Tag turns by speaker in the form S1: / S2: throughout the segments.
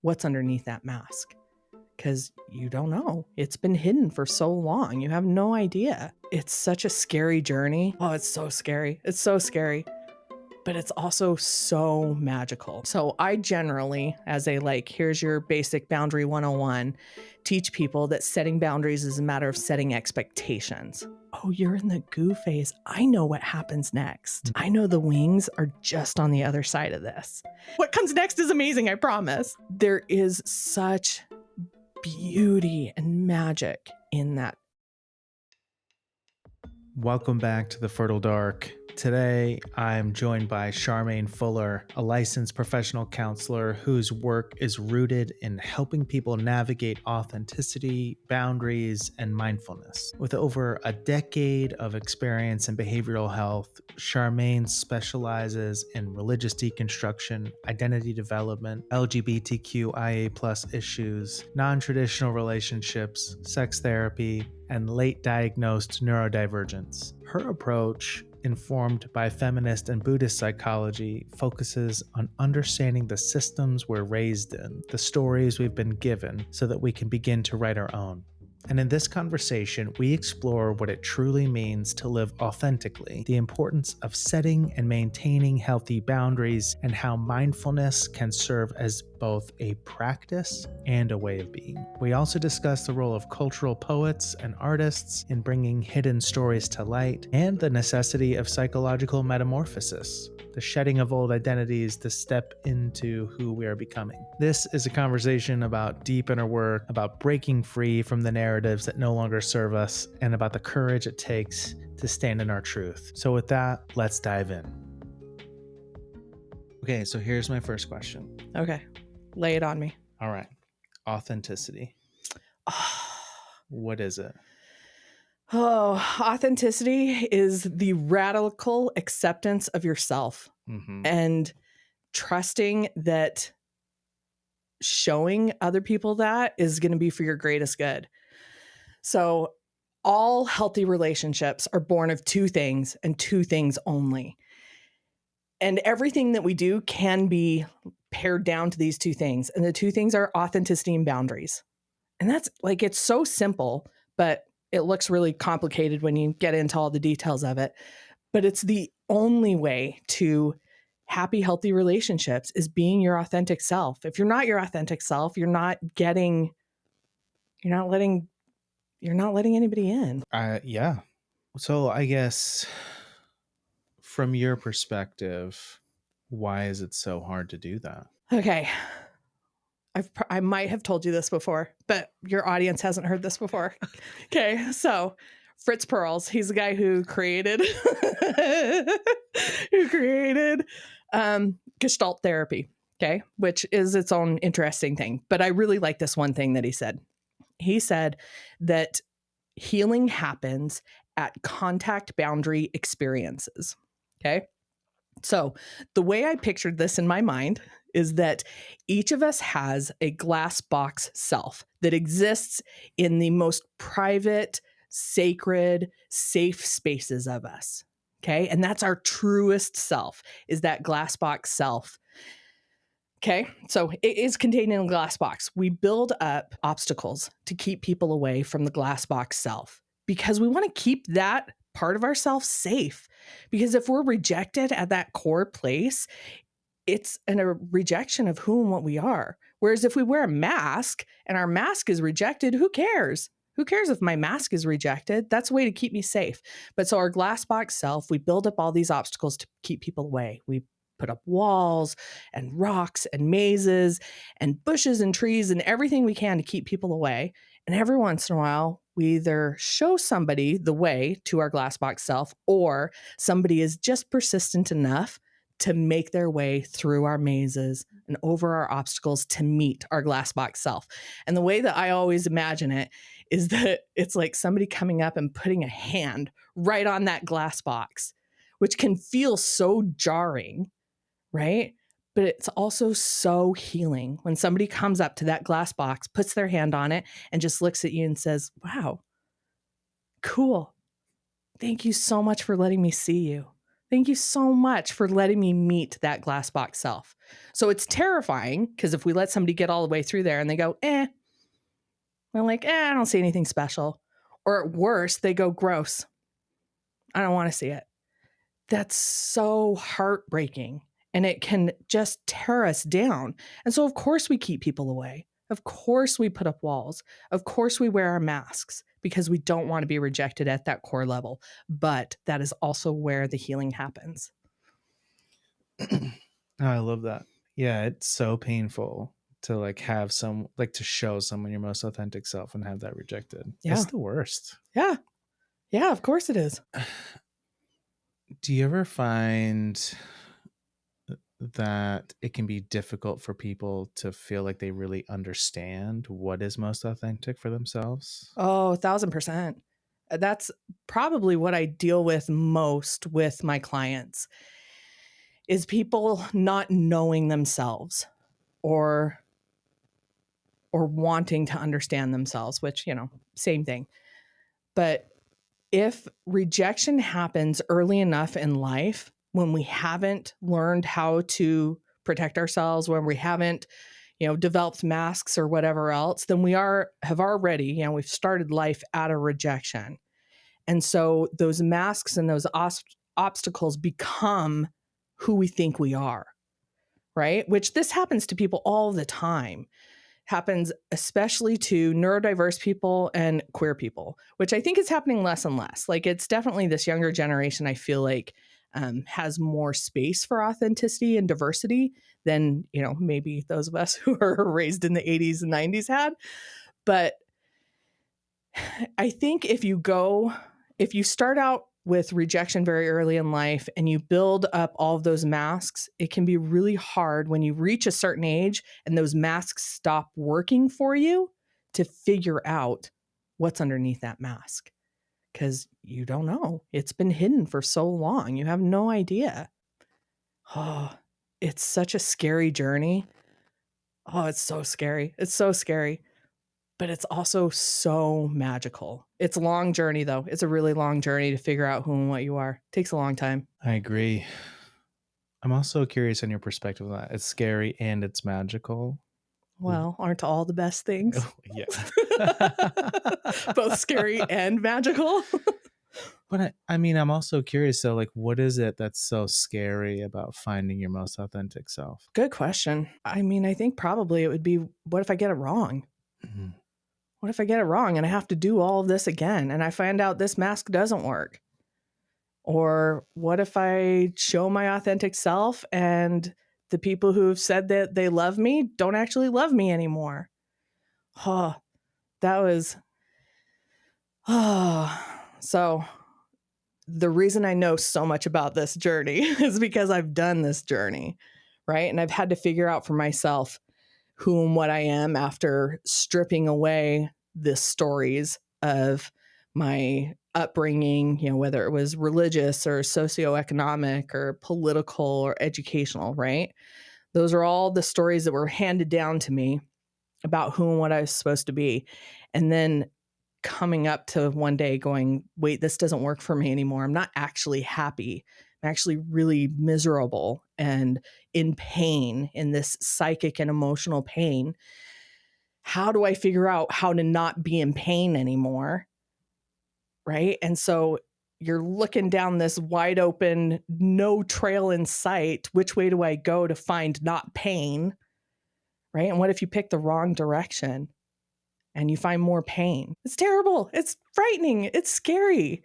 S1: what's underneath that mask. Because you don't know. It's been hidden for so long. You have no idea. It's such a scary journey. Oh, it's so scary. It's so scary. But it's also so magical. So I generally, as a here's your basic boundary 101, teach people that setting boundaries is a matter of setting expectations. Oh, you're in the goo phase. I know what happens next. I know the wings are just on the other side of this. What comes next is amazing, I promise. There is such beauty and magic in that.
S2: Welcome back to the Fertile Dark. Today, I'm joined by Charmaine Fuller, a licensed professional counselor whose work is rooted in helping people navigate authenticity, boundaries, and mindfulness. With over a decade of experience in behavioral health, Charmaine specializes in religious deconstruction, identity development, LGBTQIA+ issues, non-traditional relationships, sex therapy, and late diagnosed neurodivergence. Her approach, informed by feminist and Buddhist psychology, focuses on understanding the systems we're raised in, the stories we've been given, so that we can begin to write our own. And in this conversation, we explore what it truly means to live authentically, the importance of setting and maintaining healthy boundaries, and how mindfulness can serve as both a practice and a way of being. We also discuss the role of cultural poets and artists in bringing hidden stories to light, and the necessity of psychological metamorphosis, the shedding of old identities to step into who we are becoming. This is a conversation about deep inner work, about breaking free from the narratives that no longer serve us, and about the courage it takes to stand in our truth. So with that, let's dive in. Okay, so here's my first question.
S1: Okay, lay it on me.
S2: All right, authenticity. What is it?
S1: Oh, authenticity is the radical acceptance of yourself and trusting that showing other people that is going to be for your greatest good. So all healthy relationships are born of two things and two things only. And everything that we do can be pared down to these two things. And the two things are authenticity and boundaries. And that's it's so simple, but it looks really complicated when you get into all the details of it. But it's the only way to happy, healthy relationships is being your authentic self. If you're not your authentic self, you're not letting anybody in.
S2: Yeah. So I guess from your perspective, why is it so hard to do that?
S1: Okay. I might have told you this before, but your audience hasn't heard this before. Okay. So Fritz Perls, he's the guy who created Gestalt therapy. Okay. Which is its own interesting thing. But I really like this one thing that he said. He said that healing happens at contact boundary experiences. Okay. So the way I pictured this in my mind is that each of us has a glass box self that exists in the most private, sacred, safe spaces of us. Okay. And that's our truest self, is that glass box self. Okay. So it is contained in a glass box. We build up obstacles to keep people away from the glass box self because we want to keep that part of ourselves safe. Because if we're rejected at that core place, it's a rejection of who and what we are. Whereas if we wear a mask and our mask is rejected, who cares? Who cares if my mask is rejected? That's a way to keep me safe. But so our glass box self, we build up all these obstacles to keep people away. We put up walls and rocks and mazes and bushes and trees and everything we can to keep people away. And every once in a while, we either show somebody the way to our glass box self, or somebody is just persistent enough to make their way through our mazes and over our obstacles to meet our glass box self. And the way that I always imagine it is that it's like somebody coming up and putting a hand right on that glass box, which can feel so jarring, right? But it's also so healing when somebody comes up to that glass box, puts their hand on it, and just looks at you and says, wow, cool. Thank you so much for letting me see you. Thank you so much for letting me meet that glass box self. So it's terrifying because if we let somebody get all the way through there and they go, we're like, I don't see anything special. Or at worst, they go, gross. I don't want to see it. That's so heartbreaking. And it can just tear us down. And so, of course, we keep people away. Of course, we put up walls. Of course, we wear our masks because we don't want to be rejected at that core level. But that is also where the healing happens.
S2: Oh, I love that. Yeah, it's so painful to like have to show someone your most authentic self and have that rejected.
S1: Yeah.
S2: It's the worst.
S1: Yeah. Yeah, of course it is.
S2: Do you ever find that it can be difficult for people to feel like they really understand what is most authentic for themselves?
S1: Oh, 1,000%. That's probably what I deal with most with my clients is people not knowing themselves or wanting to understand themselves, which, same thing. But if rejection happens early enough in life, when we haven't learned how to protect ourselves, when we haven't, developed masks or whatever else, then we have already, we've started life out of rejection. And so those masks and those obstacles become who we think we are, right? Which this happens to people all the time. Happens especially to neurodiverse people and queer people, which I think is happening less and less. Like it's definitely this younger generation, I feel like, has more space for authenticity and diversity than, maybe those of us who were raised in the 80s and 90s had. But I think if you start out with rejection very early in life and you build up all of those masks, it can be really hard when you reach a certain age and those masks stop working for you to figure out what's underneath that mask. Because you don't know. It's been hidden for so long. You have no idea. Oh, it's such a scary journey. Oh, it's so scary. It's so scary. But it's also so magical. It's a long journey, though. It's a really long journey to figure out who and what you are. It takes a long time.
S2: I agree. I'm also curious on your perspective on that. It's scary and it's magical.
S1: Well, aren't all the best things?
S2: Oh, yeah.
S1: Both scary and magical.
S2: But I'm also curious, though, like, what is it that's so scary about finding your most authentic self?
S1: Good question. I think probably it would be, what if I get it wrong?
S2: Mm-hmm.
S1: What if I get it wrong and I have to do all of this again and I find out this mask doesn't work? Or what if I show my authentic self and the people who've said that they love me don't actually love me anymore? Oh, that was... So the reason I know so much about this journey is because I've done this journey, right? And I've had to figure out for myself who and what I am after stripping away the stories of my upbringing, whether it was religious or socioeconomic or political or educational, right? Those are all the stories that were handed down to me about who and what I was supposed to be. And then coming up to one day going, wait, this doesn't work for me anymore. I'm not actually happy. I'm actually really miserable and in pain, in this psychic and emotional pain. How do I figure out how to not be in pain anymore? Right? And so you're looking down this wide open, no trail in sight. Which way do I go to find not pain? Right? And what if you pick the wrong direction and you find more pain? It's terrible. It's frightening. It's scary.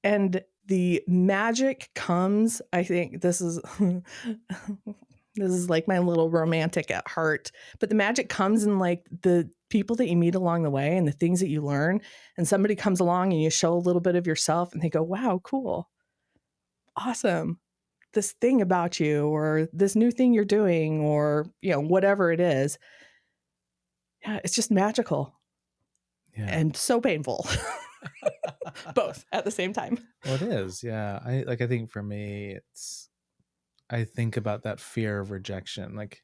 S1: And the magic comes, I think this is this is like my little romantic at heart, but the magic comes in like the people that you meet along the way and the things that you learn. And somebody comes along and you show a little bit of yourself and they go, wow, cool. Awesome. This thing about you or this new thing you're doing or, whatever it is. Yeah, it's just magical. Yeah. And so painful. Both at the same time.
S2: Well, it is. Yeah. I think for me, I think about that fear of rejection. Like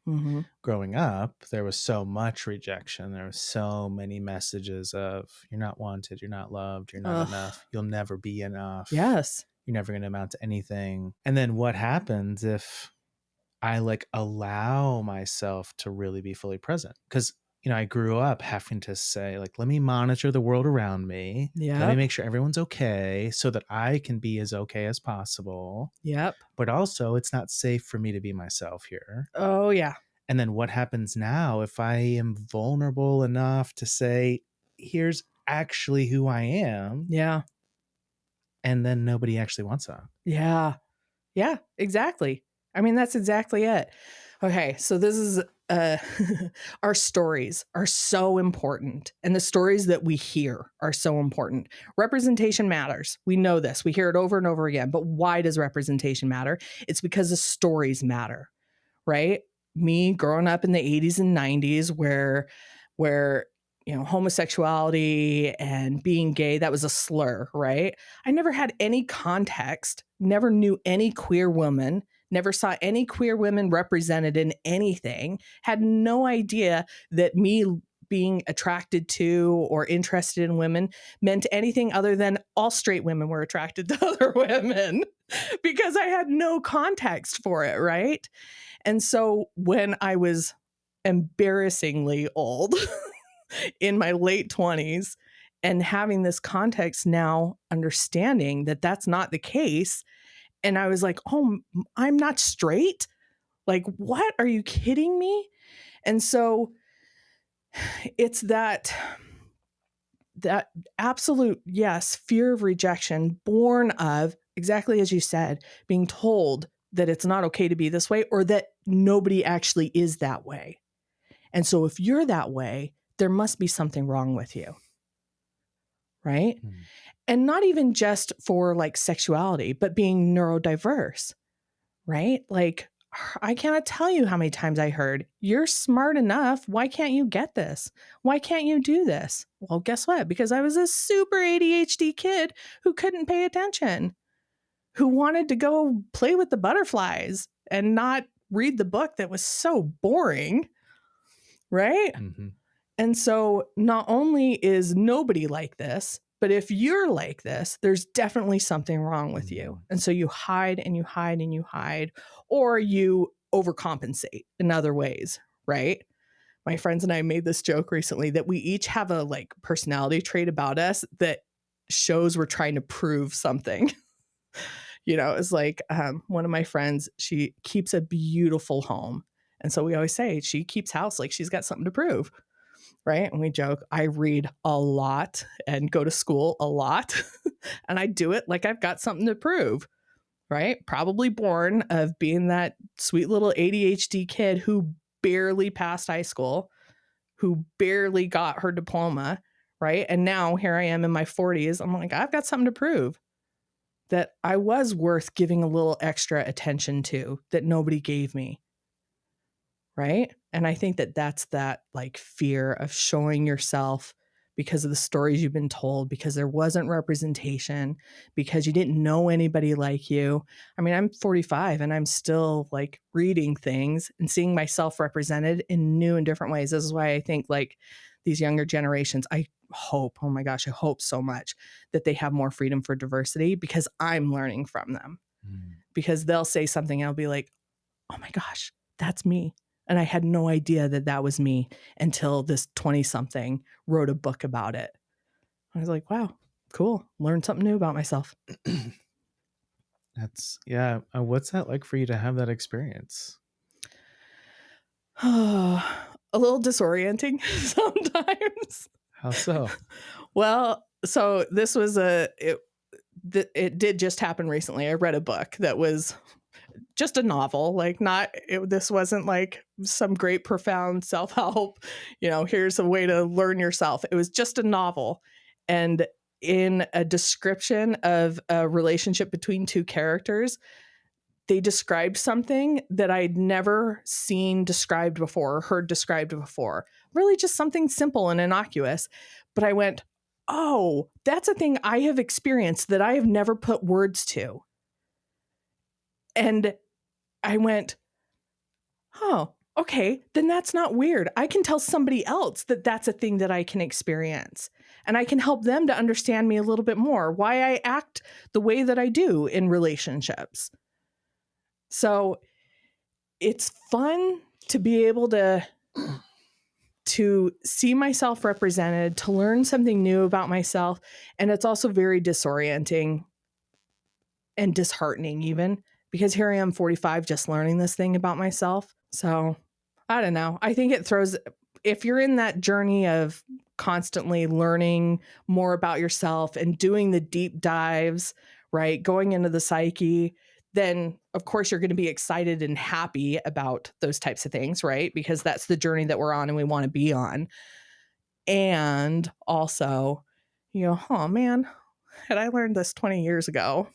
S2: growing up, there was so much rejection. There were so many messages of you're not wanted, you're not loved, you're not enough, you'll never be enough.
S1: Yes.
S2: you're never going to amount to anything. And then what happens if I like allow myself to really be fully present? Because, I grew up having to say, like, let me monitor the world around me. Let me
S1: Yep.
S2: make sure everyone's okay so that I can be as okay as possible.
S1: Yep.
S2: But also, it's not safe for me to be myself here.
S1: Oh, yeah.
S2: And then what happens now if I am vulnerable enough to say, here's actually who I am?
S1: Yeah.
S2: And then nobody actually wants that.
S1: Yeah. Yeah, exactly. I mean, that's exactly it. Okay, so this is our stories are so important, and the stories that we hear are so important. Representation matters. We know this. We hear it over and over again. But why does representation matter? It's because the stories matter, right? Me growing up in the 80s and 90s where homosexuality and being gay, that was a slur, right? I never had any context, never knew any queer woman, never saw any queer women represented in anything, had no idea that me being attracted to or interested in women meant anything other than all straight women were attracted to other women because I had no context for it, right? And so when I was embarrassingly old in my late 20s and having this context now, understanding that that's not the case, and I was like, oh, I'm not straight? Like, what? Are you kidding me? And so it's that absolute, yes, fear of rejection born of, exactly as you said, being told that it's not okay to be this way or that nobody actually is that way. And so if you're that way, there must be something wrong with you. Right? And not even just for like sexuality, but being neurodiverse, right? Like, I cannot tell you how many times I heard, you're smart enough. Why can't you get this? Why can't you do this? Well, guess what? Because I was a super ADHD kid who couldn't pay attention, who wanted to go play with the butterflies and not read the book that was so boring, right?
S2: Mm-hmm.
S1: And so not only is nobody like this, but if you're like this, there's definitely something wrong with you. And so you hide and you hide and you hide, or you overcompensate in other ways, right? My friends and I made this joke recently that we each have a like personality trait about us that shows we're trying to prove something. It's like one of my friends, she keeps a beautiful home. And so we always say she keeps house like she's got something to prove. Right. And we joke, I read a lot and go to school a lot. And I do it like I've got something to prove. Right. Probably born of being that sweet little ADHD kid who barely passed high school, who barely got her diploma. Right. And now here I am in my 40s. I'm like, I've got something to prove that I was worth giving a little extra attention to that nobody gave me. Right. And I think that that's that like fear of showing yourself because of the stories you've been told, because there wasn't representation, because you didn't know anybody like you. I mean, I'm 45 and I'm still like reading things and seeing myself represented in new and different ways. This is why I think like these younger generations, I hope, oh my gosh, I hope so much that they have more freedom for diversity because I'm learning from them. Because they'll say something and I'll be like, oh my gosh, that's me. And I had no idea that that was me until this 20-something wrote a book about it. I was like, wow, cool. Learned something new about myself.
S2: That's, yeah. What's that like for you to have that experience?
S1: A little disorienting sometimes.
S2: How so?
S1: Well, so this was it did just happen recently. I read a book that was just a novel, like this wasn't like some great profound self-help, here's a way to learn yourself. It was just a novel. And in a description of a relationship between two characters, they described something that I'd never seen described before or heard described before. Really just something simple and innocuous. But I went, oh, that's a thing I have experienced that I have never put words to. And I went, oh, Okay, then that's not weird. I can tell somebody else that that's a thing that I can experience. And I can help them to understand me a little bit more, why I act the way that I do in relationships. So it's fun to be able to see myself represented, to learn something new about myself. And it's also very disorienting and disheartening, even because here I am, 45, just learning this thing about myself. So I don't know. I think it throws, if you're in that journey of constantly learning more about yourself and doing the deep dives, right, going into the psyche, then of course you're going to be excited and happy about those types of things, right? Because that's the journey that we're on and we want to be on. And also, oh man, had I learned this 20 years ago,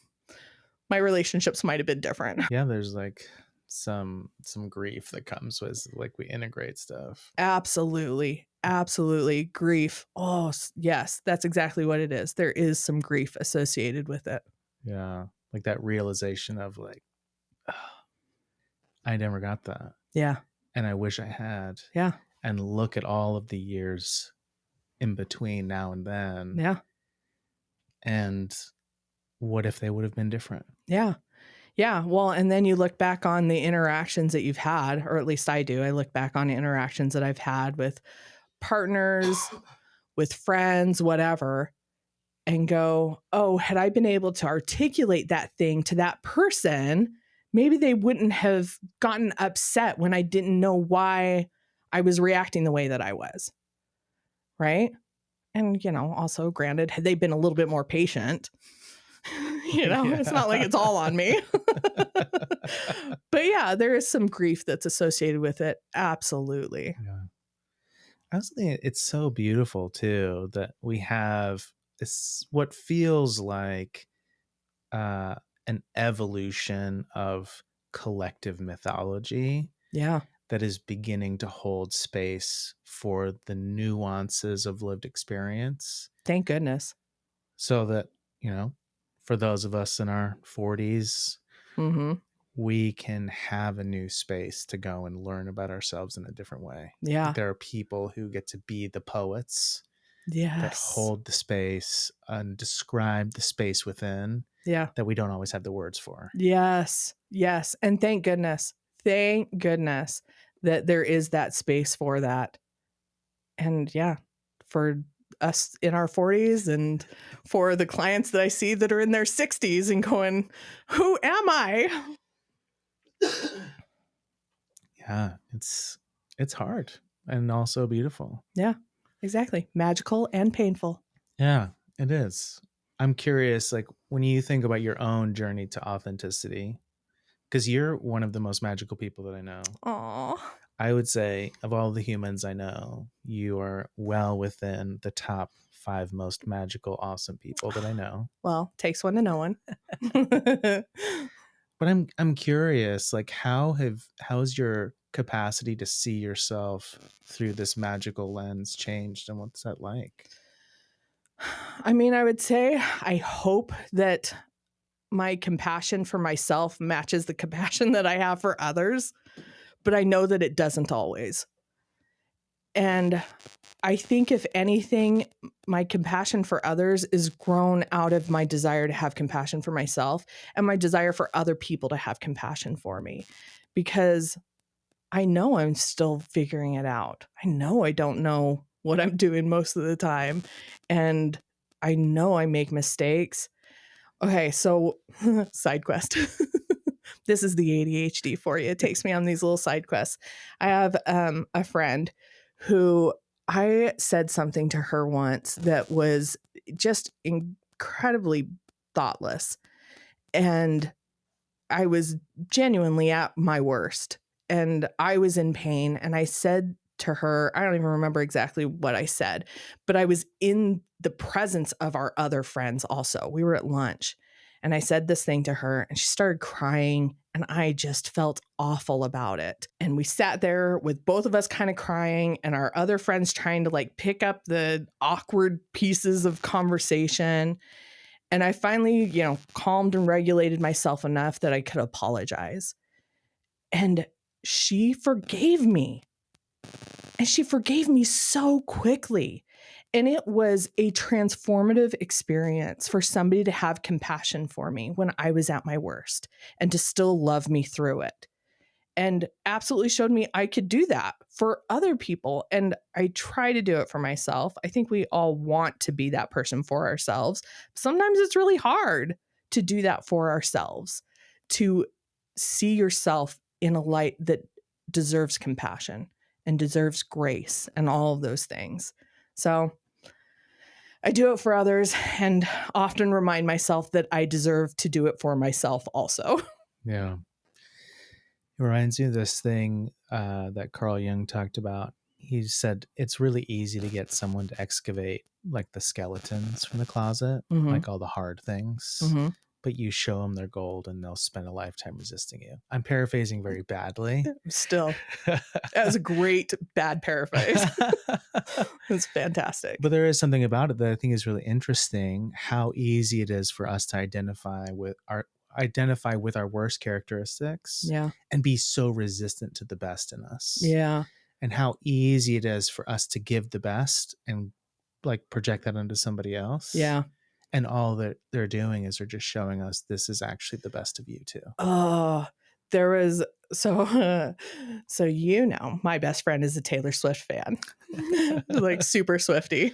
S1: my relationships might have been different.
S2: Yeah, there's like some grief that comes with like we integrate stuff.
S1: Absolutely. Absolutely. Grief. Oh, yes, that's exactly what it is. There is some grief associated with it.
S2: Yeah, like that realization of like, oh, I never got that.
S1: Yeah.
S2: And I wish I had.
S1: Yeah.
S2: And look at all of the years in between now and then.
S1: Yeah.
S2: And what if they would have been different?
S1: Yeah. Yeah. Well, and then you look back on the interactions that you've had, or at least I do. I look back on interactions that I've had with partners, with friends, whatever, and go, oh, had I been able to articulate that thing to that person, maybe they wouldn't have gotten upset when I didn't know why I was reacting the way that I was. Right. And, also granted, had they been a little bit more patient, it's not like it's all on me. But yeah, there is some grief that's associated with it. Absolutely.
S2: Yeah. I also think it's so beautiful too that we have this, what feels like an evolution of collective mythology.
S1: Yeah.
S2: That is beginning to hold space for the nuances of lived experience.
S1: Thank goodness.
S2: So that, for those of us in our 40s,
S1: mm-hmm.
S2: we can have a new space to go and learn about ourselves in a different way.
S1: Yeah.
S2: There are people who get to be the poets.
S1: Yes.
S2: That hold the space and describe the space within.
S1: Yeah.
S2: That we don't always have the words for.
S1: Yes. Yes. And thank goodness that there is that space for that. And yeah, for us in our 40s and for the clients that I see that are in their 60s and going, who am I?
S2: Yeah, it's hard and also beautiful.
S1: Yeah, exactly. Magical and painful.
S2: Yeah, it is. I'm curious, like when you think about your own journey to authenticity, because you're one of the most magical people that I know.
S1: Aww.
S2: I would say of all the humans I know, you are well within the top 5 most magical, awesome people that I know.
S1: Well, takes one to know one.
S2: But I'm curious, like how's your capacity to see yourself through this magical lens changed, and what's that like?
S1: I mean, I would say I hope that my compassion for myself matches the compassion that I have for others, but I know that it doesn't always. And I think if anything, my compassion for others is grown out of my desire to have compassion for myself and my desire for other people to have compassion for me, because I know I'm still figuring it out. I know I don't know what I'm doing most of the time. And I know I make mistakes. Okay, so side quest. This is the ADHD for you. It takes me on these little side quests. I have a friend who I said something to her once that was just incredibly thoughtless. And I was genuinely at my worst. And I was in pain. And I said to her, I don't even remember exactly what I said, but I was in the presence of our other friends also. We were at lunch. And I said this thing to her and she started crying and I just felt awful about it. And we sat there with both of us kind of crying and our other friends trying to like pick up the awkward pieces of conversation. And I finally, calmed and regulated myself enough that I could apologize. And she forgave me. And she forgave me so quickly. And it was a transformative experience for somebody to have compassion for me when I was at my worst and to still love me through it. And absolutely showed me I could do that for other people. And I try to do it for myself. I think we all want to be that person for ourselves. Sometimes it's really hard to do that for ourselves, to see yourself in a light that deserves compassion and deserves grace and all of those things. So I do it for others and often remind myself that I deserve to do it for myself also.
S2: Yeah. It reminds me of this thing that Carl Jung talked about. He said it's really easy to get someone to excavate like the skeletons from the closet, like all the hard things, but you show them their gold and they'll spend a lifetime resisting you. I'm paraphrasing very badly.
S1: Still, that was a great bad paraphrase. It's fantastic.
S2: But there is something about it that I think is really interesting, how easy it is for us to identify with our worst characteristics and be so resistant to the best in us.
S1: Yeah.
S2: And how easy it is for us to give the best and like project that onto somebody else.
S1: Yeah.
S2: And all that they're doing is they're just showing us this is actually the best of you too.
S1: Oh, there was so my best friend is a Taylor Swift fan. Like super Swiftie.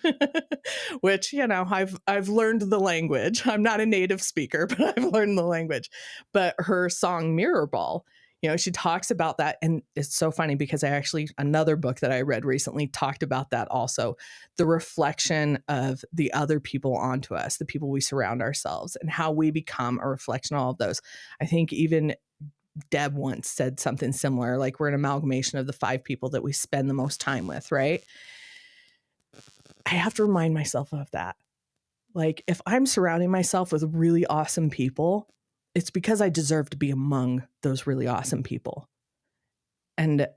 S1: Which, I've learned the language. I'm not a native speaker, but I've learned the language. But her song Mirror Ball, she talks about that. And it's so funny because another book that I read recently talked about that also, the reflection of the other people onto us, the people we surround ourselves, and how we become a reflection of all of those. I think even Deb once said something similar, like we're an amalgamation of the 5 people that we spend the most time with, right? I have to remind myself of that. Like if I'm surrounding myself with really awesome people, it's because I deserve to be among those really awesome people. And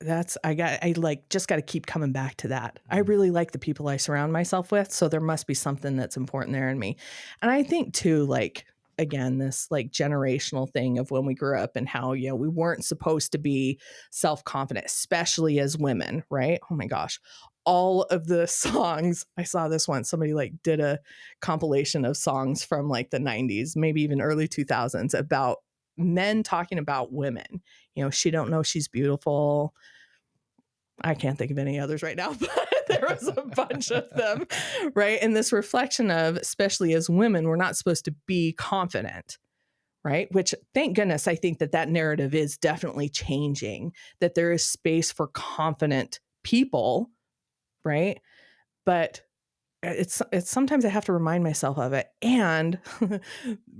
S1: just got to keep coming back to that. I really like the people I surround myself with. So there must be something that's important there in me. And I think too, like, again, this like generational thing of when we grew up and how, we weren't supposed to be self-confident, especially as women, right? Oh my gosh. All of the songs, I saw this one, somebody like did a compilation of songs from like the 90s, maybe even early 2000s about men talking about women. She don't know she's beautiful. I can't think of any others right now, but there was a bunch of them, right? And this reflection of, especially as women, we're not supposed to be confident, right? Which, thank goodness, I think that narrative is definitely changing, that there is space for confident people, right? But it's sometimes I have to remind myself of it and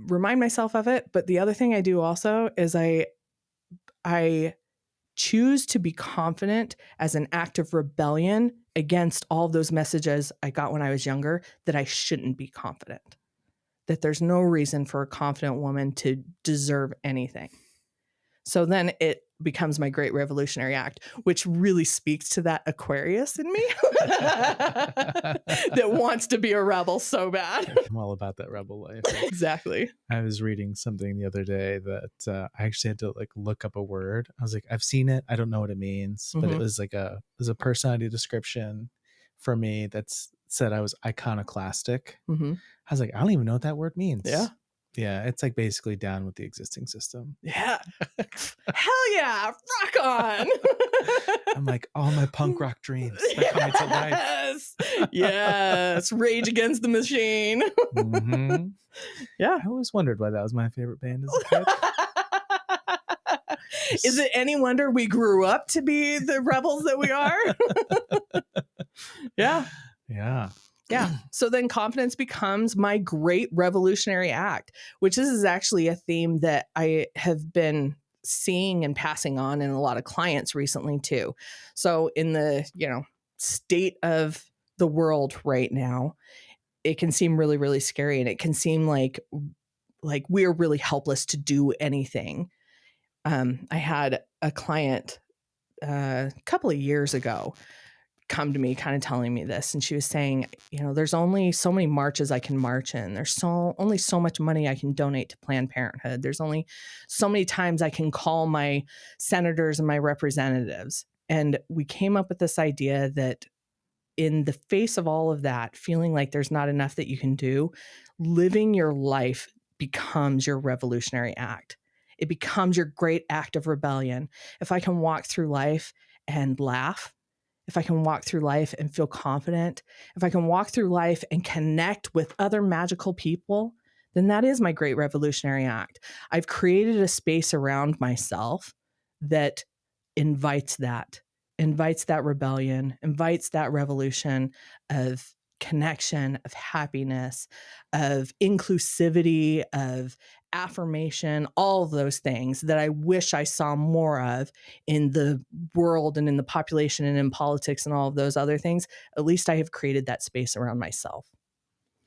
S1: remind myself of it. But the other thing I do also is I choose to be confident as an act of rebellion against all those messages I got when I was younger that I shouldn't be confident, that there's no reason for a confident woman to deserve anything. So then it becomes my great revolutionary act, which really speaks to that Aquarius in me that wants to be a rebel so bad.
S2: I'm all about that rebel life.
S1: Exactly.
S2: I was reading something the other day that I actually had to like look up a word. I was like, I've seen it. I don't know what it means, but it was like it was a personality description for me that's said I was iconoclastic. I was like, I don't even know what that word means. Yeah, it's like basically down with the existing system.
S1: Yeah. Hell yeah. Rock on.
S2: I'm like, all my punk rock dreams.
S1: Yes. Yes. Rage Against the Machine. Yeah.
S2: I always wondered why that was my favorite band as a kid.
S1: Is it any wonder we grew up to be the rebels that we are? Yeah.
S2: Yeah.
S1: Yeah. So then confidence becomes my great revolutionary act, which is actually a theme that I have been seeing and passing on in a lot of clients recently too. So in the, state of the world right now, it can seem really, really scary. And it can seem like we're really helpless to do anything. I had a client a couple of years ago come to me kind of telling me this. And she was saying, there's only so many marches I can march in. There's only so much money I can donate to Planned Parenthood. There's only so many times I can call my senators and my representatives. And we came up with this idea that in the face of all of that, feeling like there's not enough that you can do, living your life becomes your revolutionary act. It becomes your great act of rebellion. If I can walk through life and laugh, if I can walk through life and feel confident, if I can walk through life and connect with other magical people, then that is my great revolutionary act. I've created a space around myself that invites that rebellion, invites that revolution of connection, of happiness, of inclusivity, of affirmation, all of those things that I wish I saw more of in the world and in the population and in politics and all of those other things. At least I have created that space around myself.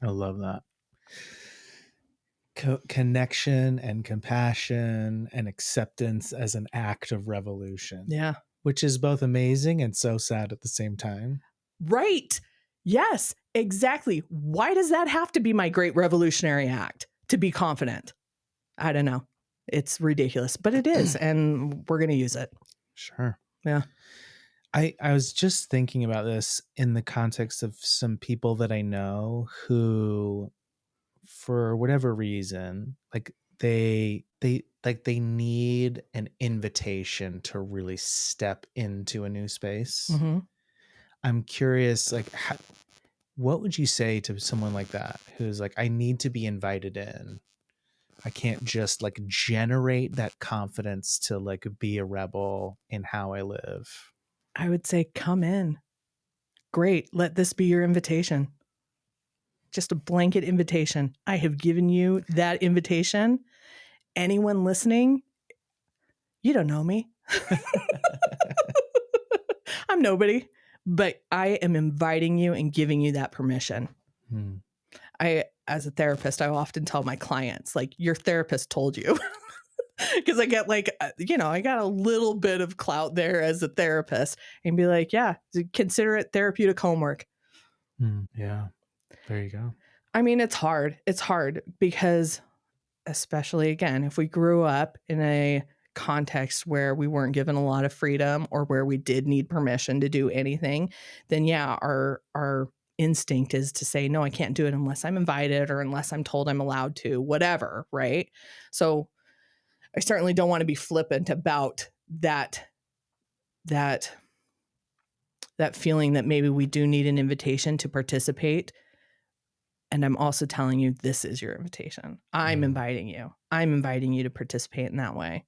S2: I love that. Connection and compassion and acceptance as an act of revolution.
S1: Yeah.
S2: Which is both amazing and so sad at the same time.
S1: Right. Yes, exactly. Why does that have to be my great revolutionary act? To be confident? I don't know. It's ridiculous, but it is. And we're going to use it.
S2: Sure.
S1: Yeah.
S2: I was just thinking about this in the context of some people that I know who, for whatever reason, like they need an invitation to really step into a new space.
S1: Mm-hmm.
S2: I'm curious, like, what would you say to someone like that who's like, I need to be invited in? I can't just like generate that confidence to like be a rebel in how I live.
S1: I would say, come in. Great. Let this be your invitation. Just a blanket invitation. I have given you that invitation. Anyone listening, you don't know me. I'm nobody, but I am inviting you and giving you that permission. As a therapist, I often tell my clients, like, your therapist told you. Because I get like, I got a little bit of clout there as a therapist and be like, yeah, consider it therapeutic homework.
S2: Yeah, there you go.
S1: I mean, it's hard. It's hard because, especially again, if we grew up in a context where we weren't given a lot of freedom or where we did need permission to do anything, then yeah, our instinct is to say, no, I can't do it unless I'm invited or unless I'm told I'm allowed to, whatever, right? So I certainly don't want to be flippant about that feeling that maybe we do need an invitation to participate. And I'm also telling you, this is your invitation. I'm inviting you. I'm inviting you to participate in that way.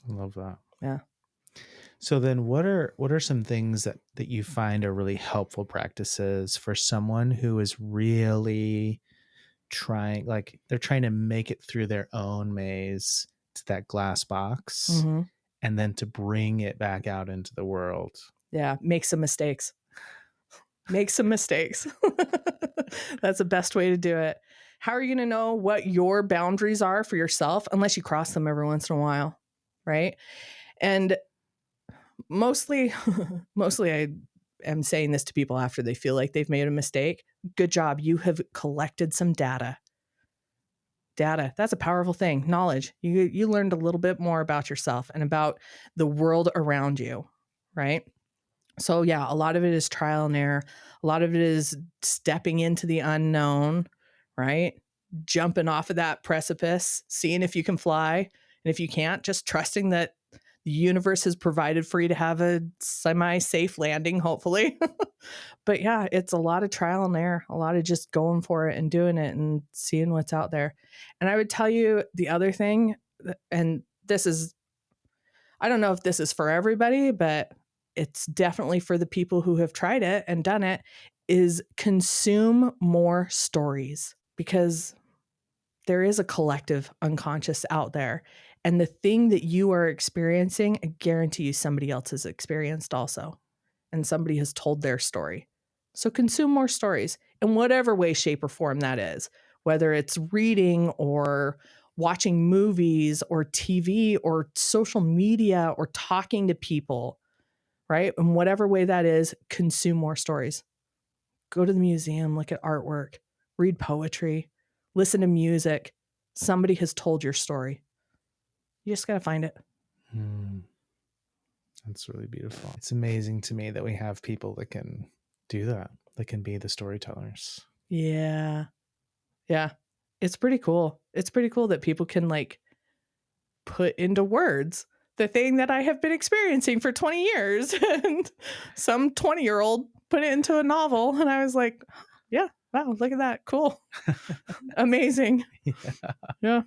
S2: I love that.
S1: Yeah.
S2: So then what are some things that you find are really helpful practices for someone who is really trying, like they're trying to make it through their own maze to that glass box and then to bring it back out into the world?
S1: Yeah. Make some mistakes. Make some mistakes. That's the best way to do it. How are you going to know what your boundaries are for yourself unless you cross them every once in a while? Right. And mostly I am saying this to people after they feel like they've made a mistake. Good job. You have collected some data. That's a powerful thing. Knowledge. You learned a little bit more about yourself and about the world around you. Right. So yeah, a lot of it is trial and error. A lot of it is stepping into the unknown, right? Jumping off of that precipice, seeing if you can fly. And if you can't, just trusting that the universe has provided for you to have a semi-safe landing, hopefully. But yeah, it's a lot of trial and error, a lot of just going for it and doing it and seeing what's out there. And I would tell you the other thing, and this is, I don't know if this is for everybody, but it's definitely for the people who have tried it and done it, is consume more stories, because there is a collective unconscious out there. And the thing that you are experiencing, I guarantee you somebody else has experienced also. And somebody has told their story. So consume more stories in whatever way, shape, or form that is, whether it's reading or watching movies or TV or social media or talking to people. right? In whatever way that is, consume more stories. Go to the museum, look at artwork, read poetry, listen to music. Somebody has told your story. You just got to find it.
S2: That's really beautiful. It's amazing to me that we have people that can do that, that can be the storytellers.
S1: Yeah. Yeah. It's pretty cool. It's pretty cool that people can like put into words the thing that I have been experiencing for 20 years. And some 20-year-old put it into a novel. And I was like, yeah, wow, look at that. Cool. Amazing. Yeah.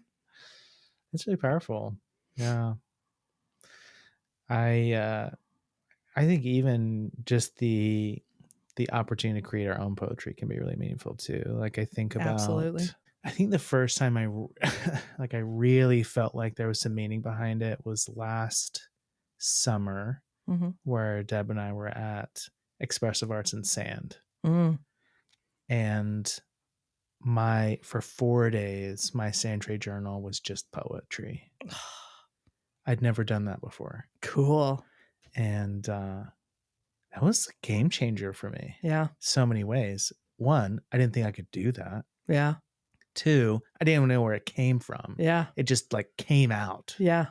S2: It's really powerful. Yeah. I think even just the opportunity to create our own poetry can be really meaningful too. Like I think about,
S1: Absolutely.
S2: I think the first time I really felt like there was some meaning behind it was last summer, where Deb and I were at Expressive Arts and Sand. And for 4 days, my sand tray journal was just poetry. I'd never done that before.
S1: Cool.
S2: And that was a game changer for me.
S1: Yeah.
S2: So many ways. One, I didn't think I could do that.
S1: Yeah.
S2: Two, I didn't even know where it came from.
S1: Yeah.
S2: It just like came out.
S1: Yeah.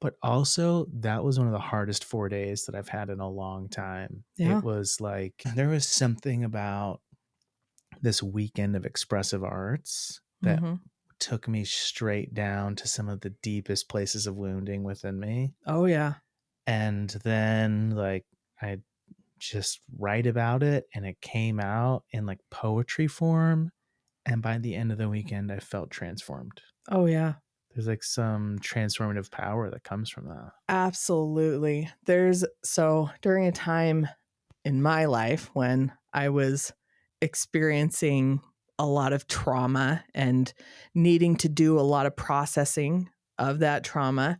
S2: But also, that was one of the hardest 4 days that I've had in a long time.
S1: Yeah.
S2: It was like, there was something about this weekend of expressive arts that took me straight down to some of the deepest places of wounding within me.
S1: Oh, yeah.
S2: And then like I just write about it and it came out in like poetry form. And by the end of the weekend, I felt transformed.
S1: Oh, yeah.
S2: There's like some transformative power that comes from that.
S1: Absolutely. So during a time in my life when I was experiencing a lot of trauma and needing to do a lot of processing of that trauma,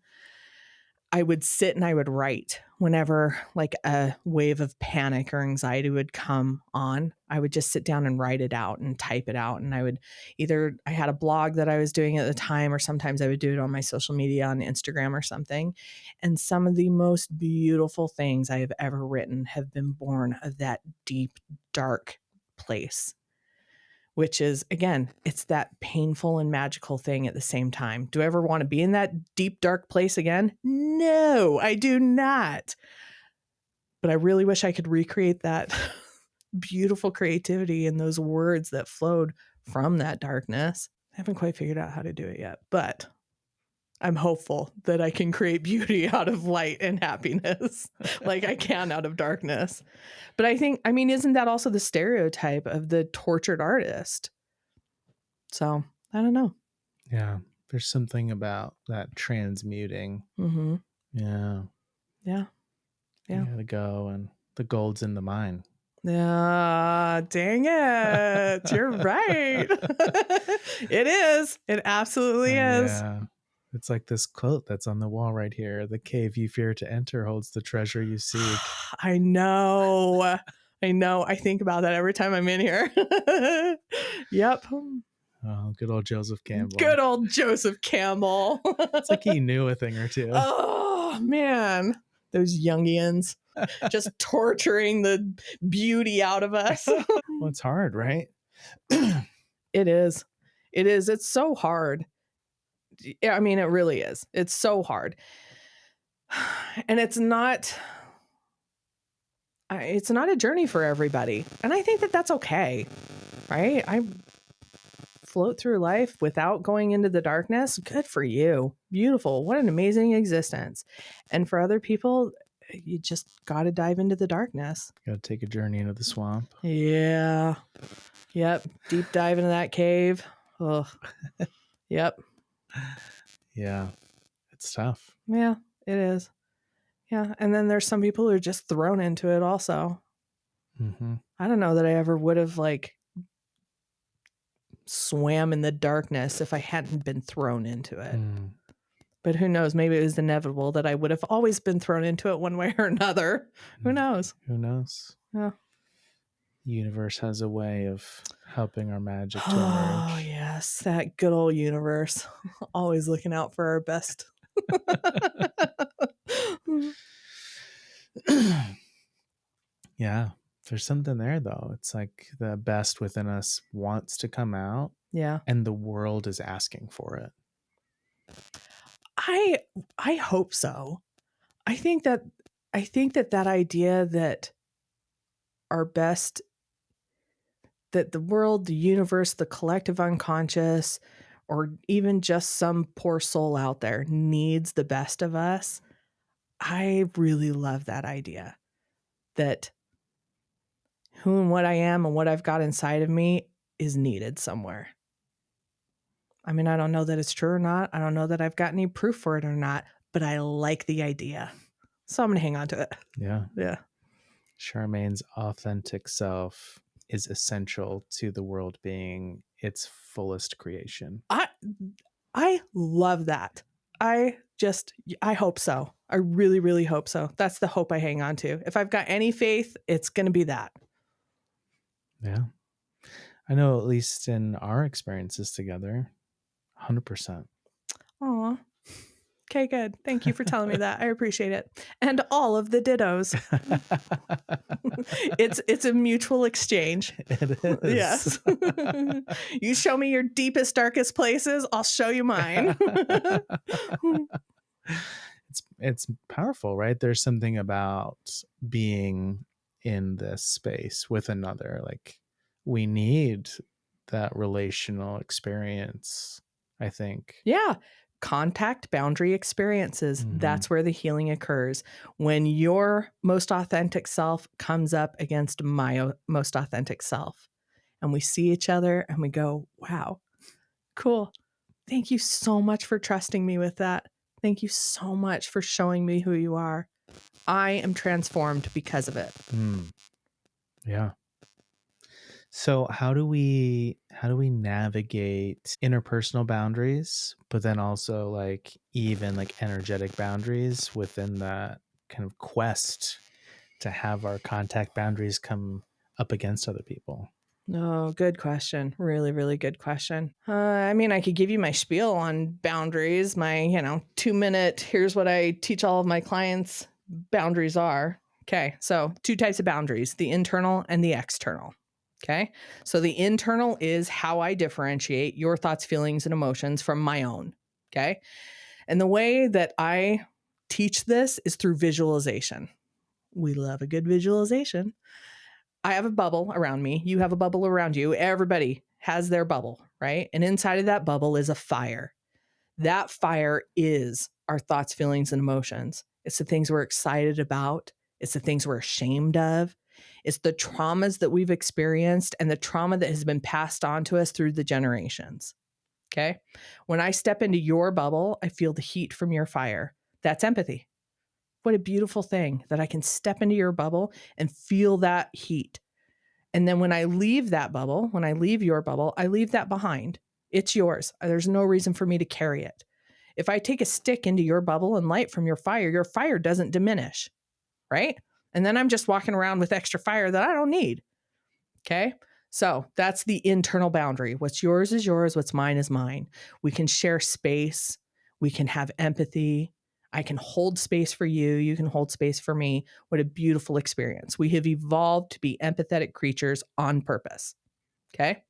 S1: I would sit and I would write whenever like a wave of panic or anxiety would come on. I would just sit down and write it out and type it out. And I had a blog that I was doing at the time, or sometimes I would do it on my social media on Instagram or something. And some of the most beautiful things I have ever written have been born of that deep, dark place. Which is, again, it's that painful and magical thing at the same time. Do I ever want to be in that deep, dark place again? No, I do not. But I really wish I could recreate that beautiful creativity and those words that flowed from that darkness. I haven't quite figured out how to do it yet, but I'm hopeful that I can create beauty out of light and happiness like I can out of darkness. But isn't that also the stereotype of the tortured artist? So I don't know.
S2: Yeah. There's something about that transmuting. Yeah.
S1: Yeah.
S2: You gotta go and the gold's in the mine.
S1: Yeah, dang it. You're right. It is. It absolutely is.
S2: Yeah. It's like this quote that's on the wall right here. The cave you fear to enter holds the treasure you seek.
S1: I know. I think about that every time I'm in here. Yep.
S2: Oh, good old Joseph Campbell.
S1: Good old Joseph Campbell.
S2: It's like he knew a thing or two.
S1: Oh, man. Those Jungians just torturing the beauty out of us.
S2: Well, it's hard, right?
S1: It is. It is. It's so hard. I mean, it really is. It's so hard. And it's not a journey for everybody. And I think that that's okay, right? I float through life without going into the darkness. Good for you. Beautiful. What an amazing existence. And for other people, you just got to dive into the darkness.
S2: Got to take a journey into the swamp.
S1: Yeah. Yep. Deep dive into that cave. Oh. Yep.
S2: Yeah. It's tough.
S1: Yeah, it is. Yeah. And then there's some people who are just thrown into it also. I don't know that I ever would have like swam in the darkness if I hadn't been thrown into it. But who knows? Maybe it was inevitable that I would have always been thrown into it one way or another. Who knows?
S2: Who knows?
S1: Yeah.
S2: The universe has a way of helping our magic to emerge.
S1: Oh, yes. That good old universe. Always looking out for our best.
S2: Yeah. There's something there though. It's like the best within us wants to come out
S1: Yeah.
S2: and the world is asking for it.
S1: I hope so. I think that that idea that our best, that the world, the universe, the collective unconscious, or even just some poor soul out there needs the best of us. I really love that idea that who and what I am and what I've got inside of me is needed somewhere. I mean, I don't know that it's true or not. I don't know that I've got any proof for it or not, but I like the idea. So I'm going to hang on to it.
S2: Yeah.
S1: Yeah.
S2: Charmaine's authentic self is essential to the world being its fullest creation.
S1: I love that. I hope so. I really, really hope so. That's the hope I hang on to. If I've got any faith, it's going to be that.
S2: Yeah. I know, at least in our experiences together, 100%.
S1: Aw. Okay, good. Thank you for telling me that. I appreciate it. And all of the dittos. It's a mutual exchange.
S2: It is.
S1: Yes. You show me your deepest, darkest places, I'll show you mine.
S2: It's powerful, right? There's something about being in this space with another. Like, we need that relational experience, I think.
S1: Yeah. Contact boundary experiences.
S2: Mhm.
S1: That's where the healing occurs. When your most authentic self comes up against my most authentic self, and we see each other and we go, wow, cool. Thank you so much for trusting me with that. Thank you so much for showing me who you are. I am transformed because of it.
S2: Yeah. So how do we navigate interpersonal boundaries, but then also like even like energetic boundaries within that kind of quest to have our contact boundaries come up against other people?
S1: Oh, good question. Really, really good question. I mean, I could give you my spiel on boundaries, my, 2-minute, here's what I teach all of my clients boundaries are. Okay. So 2 types of boundaries, the internal and the external. Okay. So the internal is how I differentiate your thoughts, feelings, and emotions from my own. Okay. And the way that I teach this is through visualization. We love a good visualization. I have a bubble around me. You have a bubble around you. Everybody has their bubble, right? And inside of that bubble is a fire. That fire is our thoughts, feelings, and emotions. It's the things we're excited about. It's the things we're ashamed of. It's the traumas that we've experienced and the trauma that has been passed on to us through the generations. Okay. When I step into your bubble, I feel the heat from your fire. That's empathy. What a beautiful thing that I can step into your bubble and feel that heat. And then when I leave that bubble, when I leave your bubble, I leave that behind. It's yours. There's no reason for me to carry it. If I take a stick into your bubble and light from your fire doesn't diminish, right? And then I'm just walking around with extra fire that I don't need. Okay. So that's the internal boundary. What's yours is yours. What's mine is mine. We can share space. We can have empathy. I can hold space for you. You can hold space for me. What a beautiful experience. We have evolved to be empathetic creatures on purpose. Okay.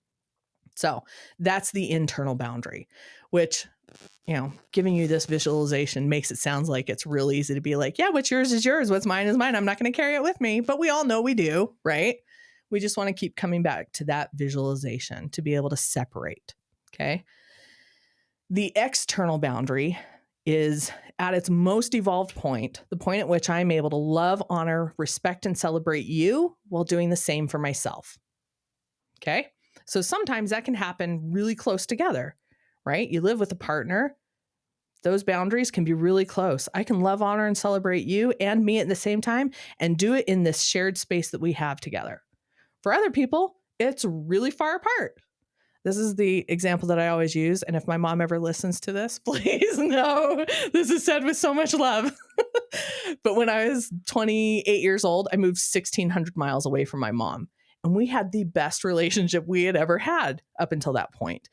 S1: So that's the internal boundary, which, giving you this visualization makes it sound like it's real easy to be like, yeah, what's yours is yours. What's mine is mine. I'm not going to carry it with me, but we all know we do, right? We just want to keep coming back to that visualization to be able to separate. Okay. The external boundary is at its most evolved point, the point at which I'm able to love, honor, respect, and celebrate you while doing the same for myself. Okay. So sometimes that can happen really close together, right? You live with a partner. Those boundaries can be really close. I can love, honor, and celebrate you and me at the same time and do it in this shared space that we have together. For other people, it's really far apart. This is the example that I always use. And if my mom ever listens to this, please know this is said with so much love. But when I was 28 years old, I moved 1,600 miles away from my mom. And we had the best relationship we had ever had up until that point.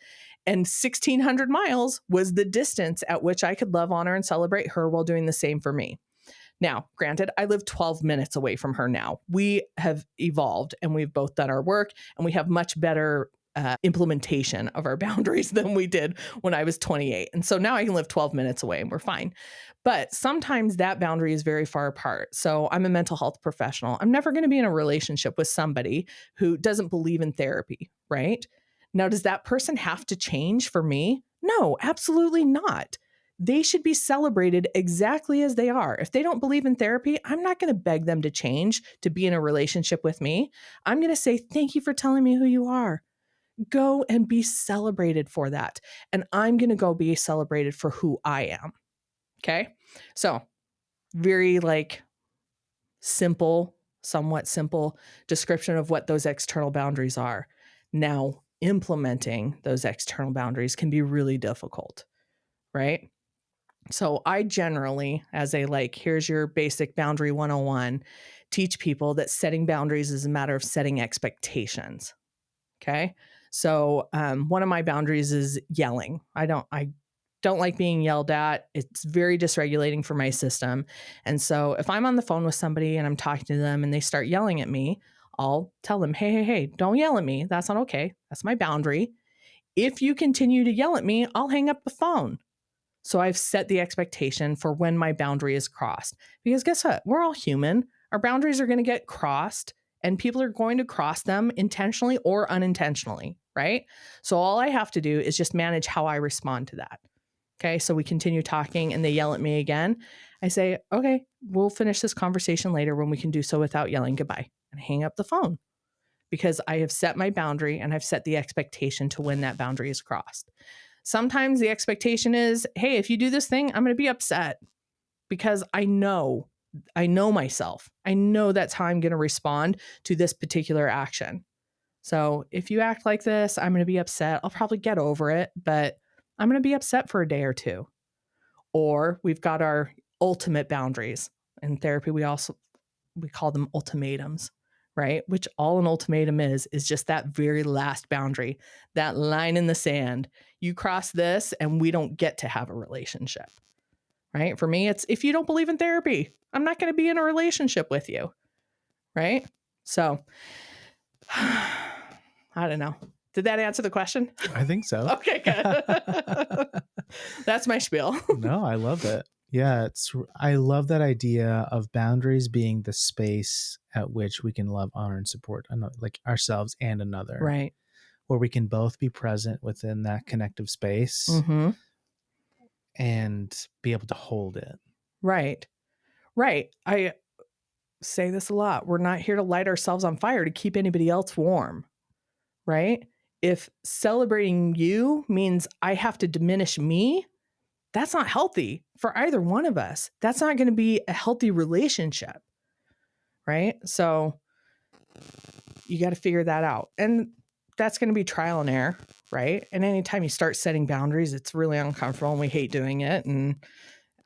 S1: And 1,600 miles was the distance at which I could love, honor, and celebrate her while doing the same for me. Now, granted, I live 12 minutes away from her now. We have evolved and we've both done our work, and we have much better implementation of our boundaries than we did when I was 28. And so now I can live 12 minutes away and we're fine. But sometimes that boundary is very far apart. So I'm a mental health professional. I'm never going to be in a relationship with somebody who doesn't believe in therapy, right? Now, does that person have to change for me? No, absolutely not. They should be celebrated exactly as they are. If they don't believe in therapy, I'm not going to beg them to change to be in a relationship with me. I'm going to say, thank you for telling me who you are. Go and be celebrated for that. And I'm going to go be celebrated for who I am. Okay. So very simple, somewhat simple description of what those external boundaries are. Now, implementing those external boundaries can be really difficult, right? So I generally, as a here's your basic boundary 101, teach people that setting boundaries is a matter of setting expectations. Okay. So one of my boundaries is yelling. I don't like being yelled at. It's very dysregulating for my system. And so if I'm on the phone with somebody and I'm talking to them and they start yelling at me, I'll tell them, hey, don't yell at me. That's not okay. That's my boundary. If you continue to yell at me, I'll hang up the phone. So I've set the expectation for when my boundary is crossed. Because guess what? We're all human. Our boundaries are going to get crossed, and people are going to cross them intentionally or unintentionally, right? So all I have to do is just manage how I respond to that. Okay, so we continue talking and they yell at me again. I say, okay, we'll finish this conversation later when we can do so without yelling. Goodbye. And hang up the phone, because I have set my boundary and I've set the expectation to when that boundary is crossed. Sometimes the expectation is, hey, if you do this thing, I'm going to be upset, because I know myself. I know that's how I'm going to respond to this particular action. So if you act like this, I'm going to be upset. I'll probably get over it, but I'm going to be upset for a day or two. Or we've got our ultimate boundaries. In therapy, we call them ultimatums, right? Which all an ultimatum is just that very last boundary, that line in the sand. You cross this and we don't get to have a relationship, right? For me, it's if you don't believe in therapy, I'm not going to be in a relationship with you, right? So I don't know. Did that answer the question?
S2: I think so.
S1: Okay, good. That's my spiel.
S2: No, I love it. Yeah, I love that idea of boundaries being the space at which we can love, honor, and support ourselves and another.
S1: Right.
S2: Where we can both be present within that connective space and be able to hold it.
S1: Right. Right. I say this a lot. We're not here to light ourselves on fire to keep anybody else warm. Right? If celebrating you means I have to diminish me, that's not healthy for either one of us. That's not going to be a healthy relationship. Right? So you got to figure that out. And that's going to be trial and error. Right? And anytime you start setting boundaries, it's really uncomfortable and we hate doing it. And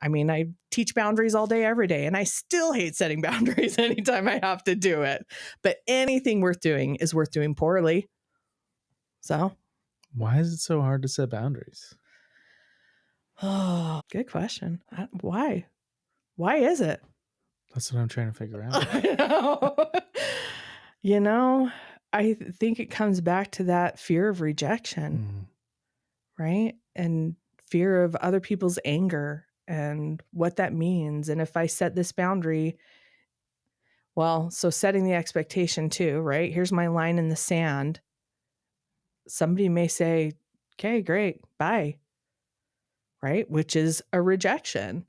S1: I mean, I teach boundaries all day, every day, and I still hate setting boundaries anytime I have to do it. But anything worth doing is worth doing poorly. So
S2: why is it so hard to set boundaries?
S1: Oh, good question. Why? Why is it?
S2: That's what I'm trying to figure out.
S1: I think it comes back to that fear of rejection, right? And fear of other people's anger and what that means. And if I set this boundary, well, so setting the expectation too, right? Here's my line in the sand. Somebody may say, okay, great, bye. Right? Which is a rejection.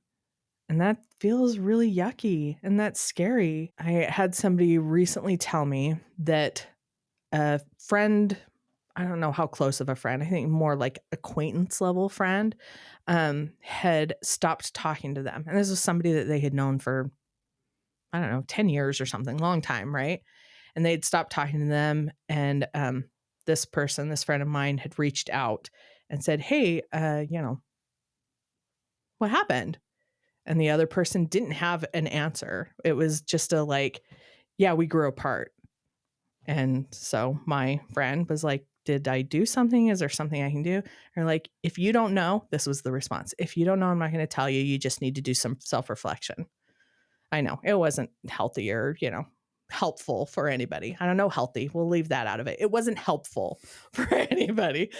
S1: And that feels really yucky and that's scary. I had somebody recently tell me that a friend, I don't know how close of a friend, I think more like acquaintance level friend, had stopped talking to them. And this was somebody that they had known for, 10 years or something, long time, right? And they'd stopped talking to them. And this friend of mine had reached out and said, hey, what happened? And the other person didn't have an answer. It was just yeah, we grew apart. And so my friend was like, did I do something? Is there something I can do? Or if you don't know, this was the response. If you don't know, I'm not going to tell you. You just need to do some self-reflection. I know it wasn't healthy or, helpful for anybody. I don't know, healthy. We'll leave that out of it. It wasn't helpful for anybody.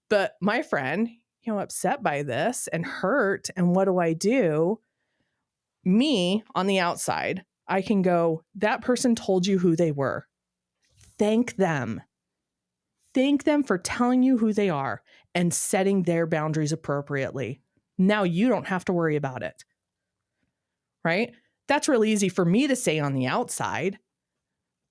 S1: But my friend, upset by this and hurt. And what do? Me on the outside, I can go, that person told you who they were. Thank them. Thank them for telling you who they are and setting their boundaries appropriately. Now you don't have to worry about it. Right? That's really easy for me to say on the outside.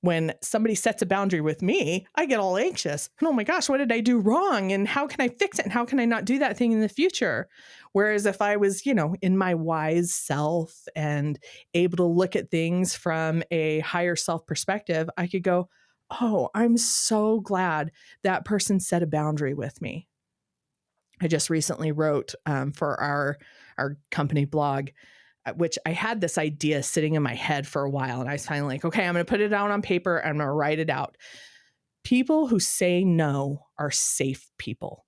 S1: When somebody sets a boundary with me, I get all anxious. And oh my gosh, what did I do wrong? And how can I fix it? And how can I not do that thing in the future? Whereas if I was, in my wise self and able to look at things from a higher self perspective, I could go, oh, I'm so glad that person set a boundary with me. I just recently wrote for our company blog, which I had this idea sitting in my head for a while. And I was finally like, okay, I'm going to put it down on paper. I'm going to write it out. People who say no are safe people.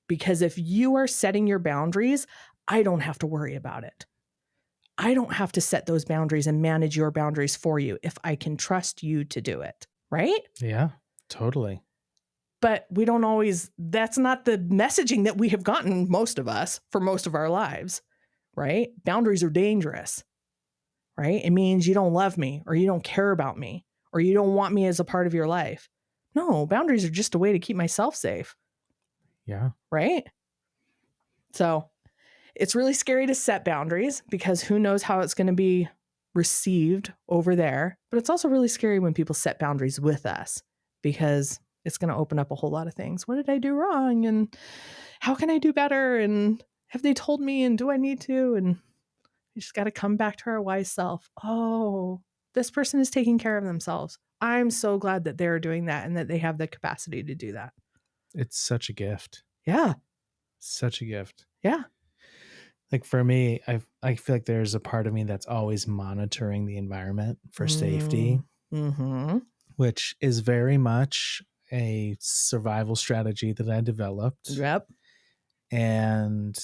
S1: Because if you are setting your boundaries, I don't have to worry about it. I don't have to set those boundaries and manage your boundaries for you if I can trust you to do it. Right?
S2: Yeah, totally.
S1: But we don't always, that's not the messaging that we have gotten, most of us, for most of our lives. Right? Boundaries are dangerous, right? It means you don't love me or you don't care about me or you don't want me as a part of your life. No, boundaries are just a way to keep myself safe.
S2: Yeah.
S1: Right? So it's really scary to set boundaries because who knows how it's going to be received over there. But it's also really scary when people set boundaries with us because it's going to open up a whole lot of things. What did I do wrong? And how can I do better? And have they told me? And do I need to? And we just got to come back to our wise self. Oh, this person is taking care of themselves. I'm so glad that they're doing that and that they have the capacity to do that.
S2: It's such a gift.
S1: Yeah.
S2: Such a gift.
S1: Yeah.
S2: Like for me, I feel like there's a part of me that's always monitoring the environment for safety, which is very much a survival strategy that I developed.
S1: Yep.
S2: And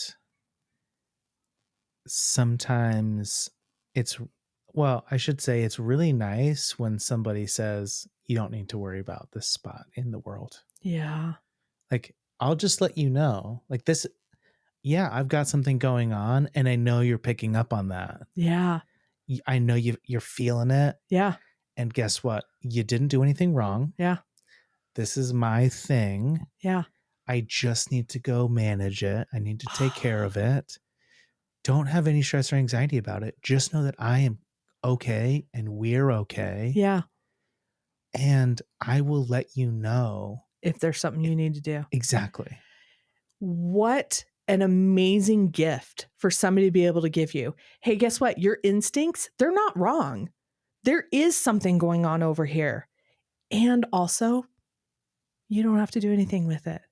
S2: sometimes I should say it's really nice when somebody says, you don't need to worry about this spot in the world.
S1: Yeah.
S2: Like, I'll just let you know, like this. Yeah, I've got something going on and I know you're picking up on that.
S1: Yeah.
S2: I know you're feeling it.
S1: Yeah.
S2: And guess what? You didn't do anything wrong.
S1: Yeah.
S2: This is my thing.
S1: Yeah.
S2: I just need to go manage it. I need to take care of it. Don't have any stress or anxiety about it. Just know that I am okay and we're okay.
S1: Yeah.
S2: And I will let you know
S1: if there's something you need to do.
S2: Exactly.
S1: What an amazing gift for somebody to be able to give you. Hey, guess what? Your instincts, they're not wrong. There is something going on over here. And also, you don't have to do anything with it.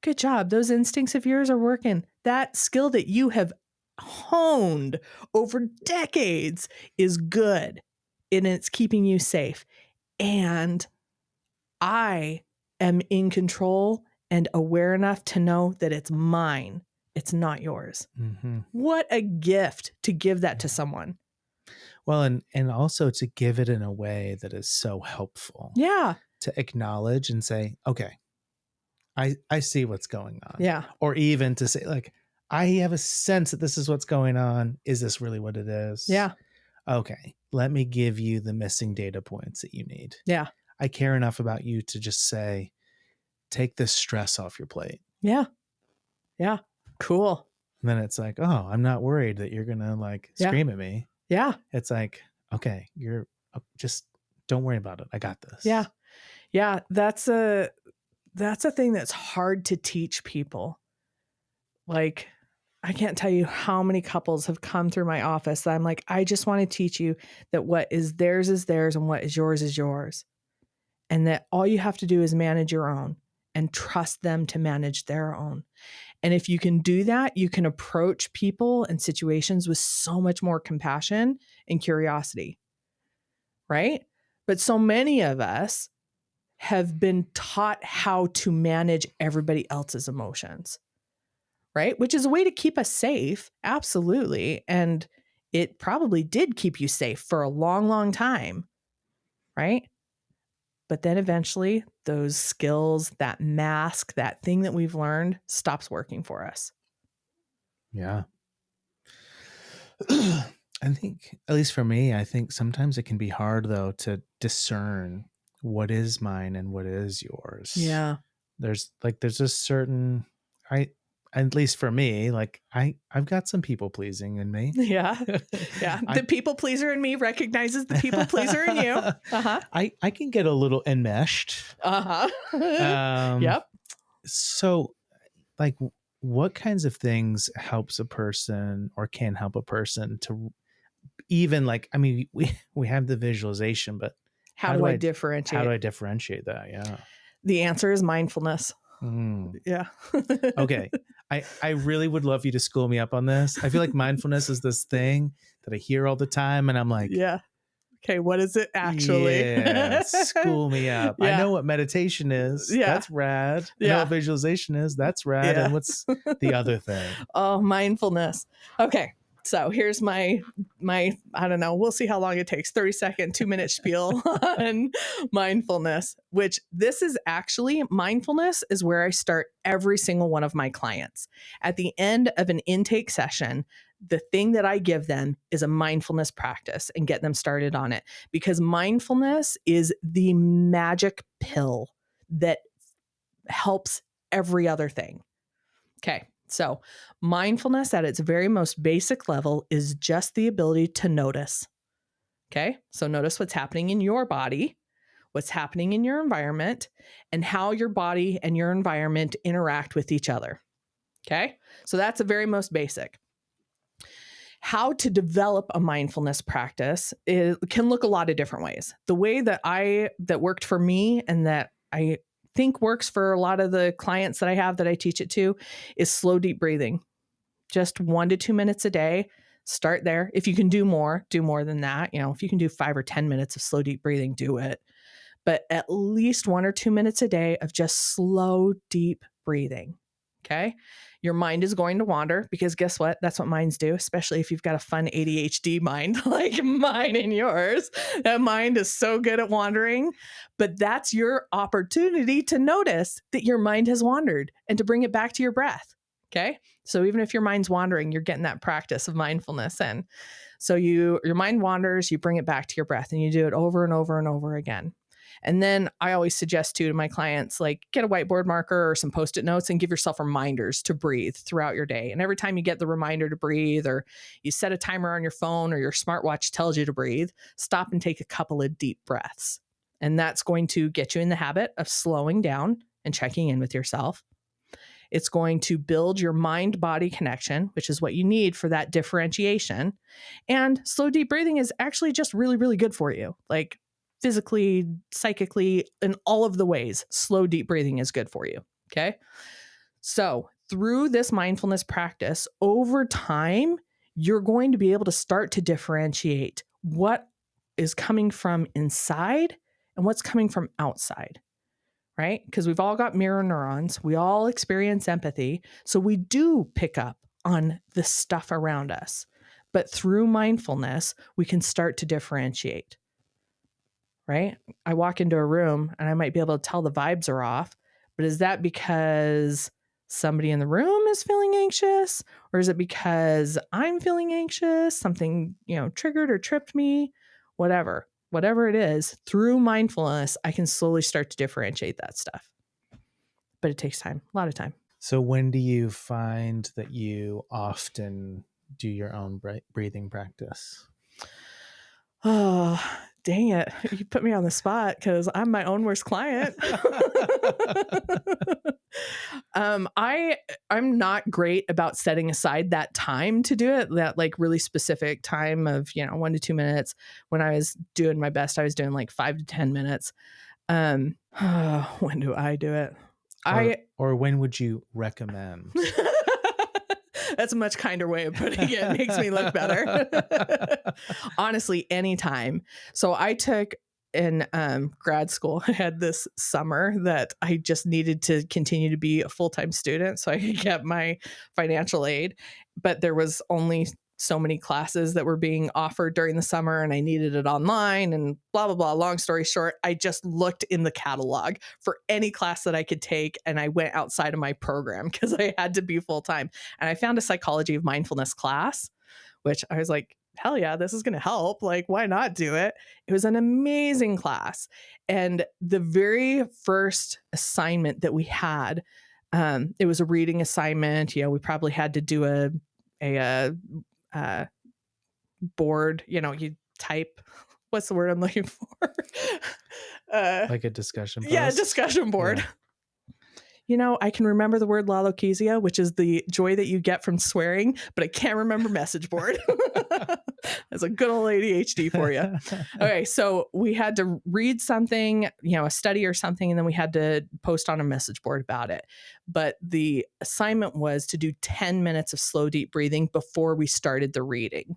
S1: Good job. Those instincts of yours are working. That skill that you have honed over decades is good and it's keeping you safe. And I am in control and aware enough to know that it's mine. It's not yours. Mm-hmm. What a gift to give that to someone.
S2: Well, and also to give it in a way that is so helpful.
S1: Yeah.
S2: To acknowledge and say, okay, I see what's going on.
S1: Yeah.
S2: Or even to say, like, I have a sense that this is what's going on. Is this really what it is?
S1: Yeah.
S2: Okay. Let me give you the missing data points that you need.
S1: Yeah.
S2: I care enough about you to just say, take this stress off your plate.
S1: Yeah. Yeah. Cool.
S2: And then it's like, oh, I'm not worried that you're going to like scream at me.
S1: Yeah.
S2: It's like, okay, you're just don't worry about it. I got this.
S1: Yeah. Yeah. That's a thing that's hard to teach people. Like, I can't tell you how many couples have come through my office that I'm like, I just want to teach you that what is theirs and what is yours. And that all you have to do is manage your own and trust them to manage their own. And if you can do that, you can approach people and situations with so much more compassion and curiosity, right? But so many of us have been taught how to manage everybody else's emotions, right? Which is a way to keep us safe, absolutely. And it probably did keep you safe for a long, long time, right? But then eventually those skills, that mask, that thing that we've learned stops working for us.
S2: Yeah. I think, at least for me, I think sometimes it can be hard though to discern what is mine and what is yours.
S1: Yeah.
S2: There's a certain, at least for me, like I've got some people pleasing in me.
S1: Yeah. Yeah. The people pleaser in me recognizes the people pleaser in you. Uh-huh.
S2: I can get a little enmeshed.
S1: Uh-huh. Yep.
S2: So like what kinds of things helps a person or can help a person to even like, I mean, we have the visualization, but
S1: how do I differentiate?
S2: How do I differentiate that? Yeah.
S1: The answer is mindfulness. Yeah.
S2: Okay. I really would love you to school me up on this. I feel like mindfulness is this thing that I hear all the time and I'm like,
S1: yeah. Okay, what is it actually?
S2: Yeah, school me up. Yeah. I know what meditation is. Yeah. That's rad. I know what visualization is. That's rad. Yeah. And what's the other thing?
S1: Oh, mindfulness. Okay. So here's my, I don't know, we'll see how long it takes, 30-second, 2-minute spiel on mindfulness, which this is actually, mindfulness is where I start every single one of my clients. At the end of an intake session, the thing that I give them is a mindfulness practice and get them started on it, because mindfulness is the magic pill that helps every other thing. Okay. So mindfulness at its very most basic level is just the ability to notice. Okay. So notice what's happening in your body, what's happening in your environment, and how your body and your environment interact with each other. Okay. So that's the very most basic. How to develop a mindfulness practice can look a lot of different ways. The way that worked for me and that I think works for a lot of the clients that I have that I teach it to is slow, deep breathing. Just 1 to 2 minutes a day. Start there. If you can do more than that. If you can do 5 or 10 minutes of slow, deep breathing, do it. But at least 1 or 2 minutes a day of just slow, deep breathing. Okay. Your mind is going to wander because guess what? That's what minds do, especially if you've got a fun ADHD mind like mine and yours. That mind is so good at wandering, but that's your opportunity to notice that your mind has wandered and to bring it back to your breath. Okay. So even if your mind's wandering, you're getting that practice of mindfulness in. So your mind wanders, you bring it back to your breath and you do it over and over and over again. And then I always suggest to my clients, like get a whiteboard marker or some Post-it notes and give yourself reminders to breathe throughout your day. And every time you get the reminder to breathe, or you set a timer on your phone or your smartwatch tells you to breathe, stop and take a couple of deep breaths. And that's going to get you in the habit of slowing down and checking in with yourself. It's going to build your mind-body connection, which is what you need for that differentiation. And slow, deep breathing is actually just really, really good for you. Like physically, psychically, in all of the ways, slow, deep breathing is good for you. Okay. So through this mindfulness practice, over time, you're going to be able to start to differentiate what is coming from inside and what's coming from outside, right? Because we've all got mirror neurons. We all experience empathy. So we do pick up on the stuff around us. But through mindfulness, we can start to differentiate. Right? I walk into a room and I might be able to tell the vibes are off, but is that because somebody in the room is feeling anxious? Or is it because I'm feeling anxious? Something, triggered or tripped me? Whatever it is, through mindfulness, I can slowly start to differentiate that stuff. But it takes time, a lot of time.
S2: So when do you find that you often do your own breathing practice?
S1: Oh, dang it. You put me on the spot because I'm my own worst client. I'm not great about setting aside that time to do it, that like really specific time of, 1 to 2 minutes. When I was doing my best, I was doing like 5 to 10 minutes. When do I do it?
S2: Or when would you recommend?
S1: That's a much kinder way of putting it. It makes me look better. Honestly, anytime. So I took in grad school, I had this summer that I just needed to continue to be a full-time student so I could get my financial aid. But there was only so many classes that were being offered during the summer and I needed it online and blah, blah, blah. Long story short, I just looked in the catalog for any class that I could take. And I went outside of my program because I had to be full time. And I found a psychology of mindfulness class, which I was like, hell yeah, this is going to help. Like, why not do it? It was an amazing class. And the very first assignment that we had, it was a reading assignment. We probably had to do a board, you type, what's the word I'm looking for?
S2: Like a discussion post?
S1: Yeah, a discussion board. Yeah. I can remember the word lalokezia, which is the joy that you get from swearing, but I can't remember message board. That's a good old ADHD for you. Okay, so we had to read something, a study or something, and then we had to post on a message board about it. But the assignment was to do 10 minutes of slow, deep breathing before we started the reading.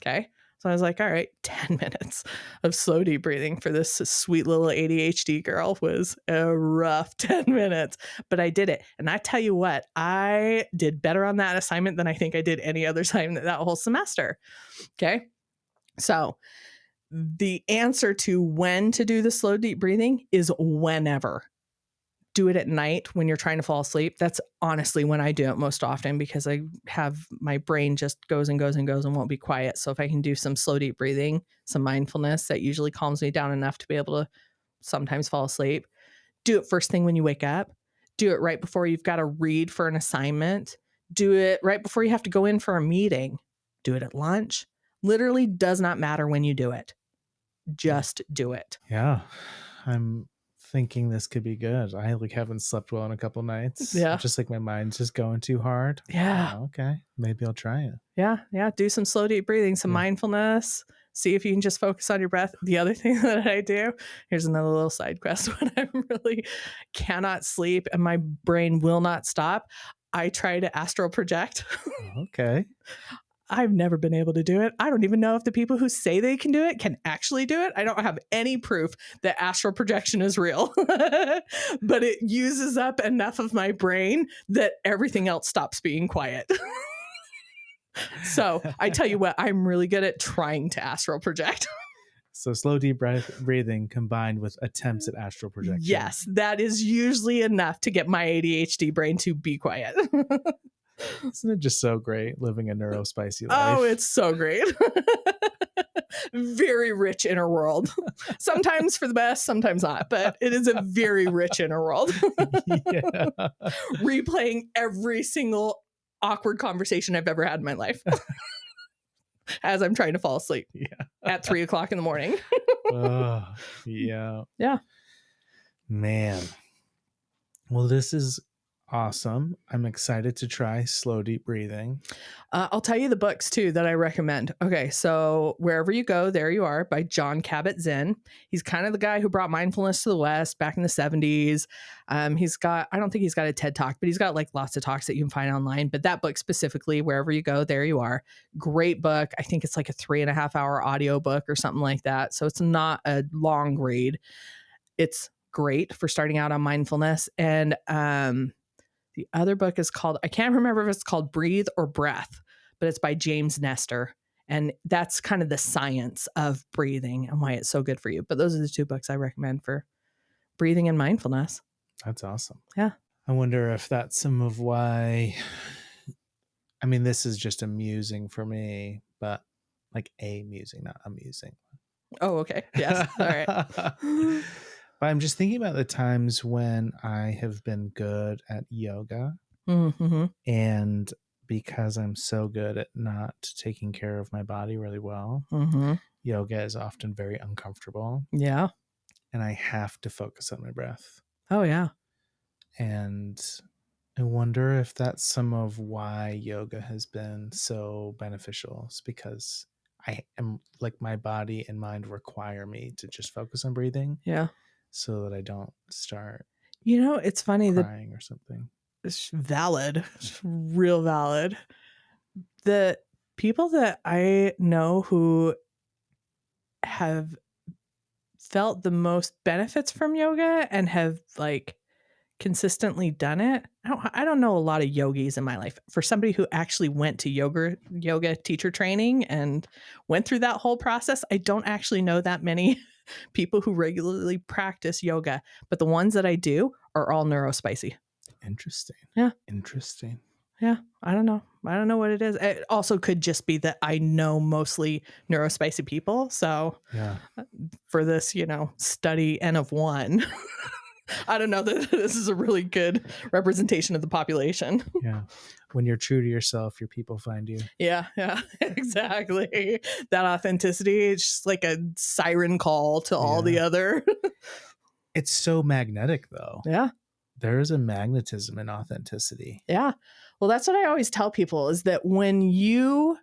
S1: Okay. So I was like, all right, 10 minutes of slow, deep breathing for this sweet little ADHD girl was a rough 10 minutes, but I did it. And I tell you what, I did better on that assignment than I think I did any other assignment that whole semester. Okay. So the answer to when to do the slow, deep breathing is whenever. Do it at night when you're trying to fall asleep. That's honestly when I do it most often because I have my brain just goes and goes and goes and won't be quiet. So if I can do some slow, deep breathing, some mindfulness, that usually calms me down enough to be able to sometimes fall asleep. Do it first thing when you wake up. Do it right before you've got to read for an assignment. Do it right before you have to go in for a meeting. Do it at lunch. Literally does not matter when you do it. Just do it.
S2: Yeah. I'm thinking this could be good. I haven't slept well in a couple nights.
S1: Yeah.
S2: Just my mind's just going too hard.
S1: Yeah.
S2: Okay. Maybe I'll try it.
S1: Yeah. Yeah. Do some slow, deep breathing, some mindfulness. See if you can just focus on your breath. The other thing that I do, here's another little side quest when I really cannot sleep and my brain will not stop. I try to astral project.
S2: Okay.
S1: I've never been able to do it. I don't even know if the people who say they can do it can actually do it. I don't have any proof that astral projection is real, but it uses up enough of my brain that everything else stops being quiet. So I tell you what, I'm really good at trying to astral project.
S2: So slow, deep breathing combined with attempts at astral projection.
S1: Yes, that is usually enough to get my ADHD brain to be quiet.
S2: Isn't it just so great living a neurospicy life?
S1: Oh, it's so great. Very rich inner world. Sometimes for the best, sometimes not, but it is a very rich inner world.
S2: Yeah.
S1: Replaying every single awkward conversation I've ever had in my life as I'm trying to fall asleep at 3 o'clock in the morning.
S2: Yeah.
S1: Yeah.
S2: Man. Well, this is awesome. I'm excited to try slow, deep breathing.
S1: I'll tell you the books too that I recommend. Okay, so Wherever You Go, There You Are by Jon Kabat-Zinn. He's kind of the guy who brought mindfulness to the West back in the 70s. I don't think he's got a TED Talk, but he's got lots of talks that you can find online. But that book specifically, Wherever You Go, There You Are. Great book. I think it's a 3.5 hour audio book or something like that. So it's not a long read. It's great for starting out on mindfulness. And the other book is called, I can't remember if it's called Breathe or Breath, but it's by James Nestor. And that's kind of the science of breathing and why it's so good for you. But those are the two books I recommend for breathing and mindfulness.
S2: That's awesome.
S1: Yeah.
S2: I wonder if that's some of why, this is just amusing for me, but amusing, not amusing.
S1: Oh, okay. Yes. All right.
S2: But I'm just thinking about the times when I have been good at yoga.
S1: Mm-hmm.
S2: And because I'm so good at not taking care of my body really well, yoga is often very uncomfortable.
S1: Yeah.
S2: And I have to focus on my breath.
S1: Oh, yeah.
S2: And I wonder if that's some of why yoga has been so beneficial. It's because I am my body and mind require me to just focus on breathing.
S1: Yeah.
S2: So that I don't start
S1: it's funny
S2: crying or something.
S1: It's valid. It's real valid. The people that I know who have felt the most benefits from yoga and have consistently done it. I don't know a lot of yogis in my life. For somebody who actually went to yoga teacher training and went through that whole process, I don't actually know that many people who regularly practice yoga, but the ones that I do are all neurospicy.
S2: Interesting.
S1: Yeah.
S2: Interesting.
S1: Yeah. I don't know. I don't know what it is. It also could just be that I know mostly neurospicy people. So
S2: Yeah.
S1: for this, study N of 1, I don't know that this is a really good representation of the population.
S2: Yeah. When you're true to yourself, your people find you.
S1: Yeah, exactly. That authenticity, it's just like a siren call to all the other.
S2: It's so magnetic, though.
S1: Yeah.
S2: There is a magnetism in authenticity.
S1: Yeah. Well, that's what I always tell people is that when you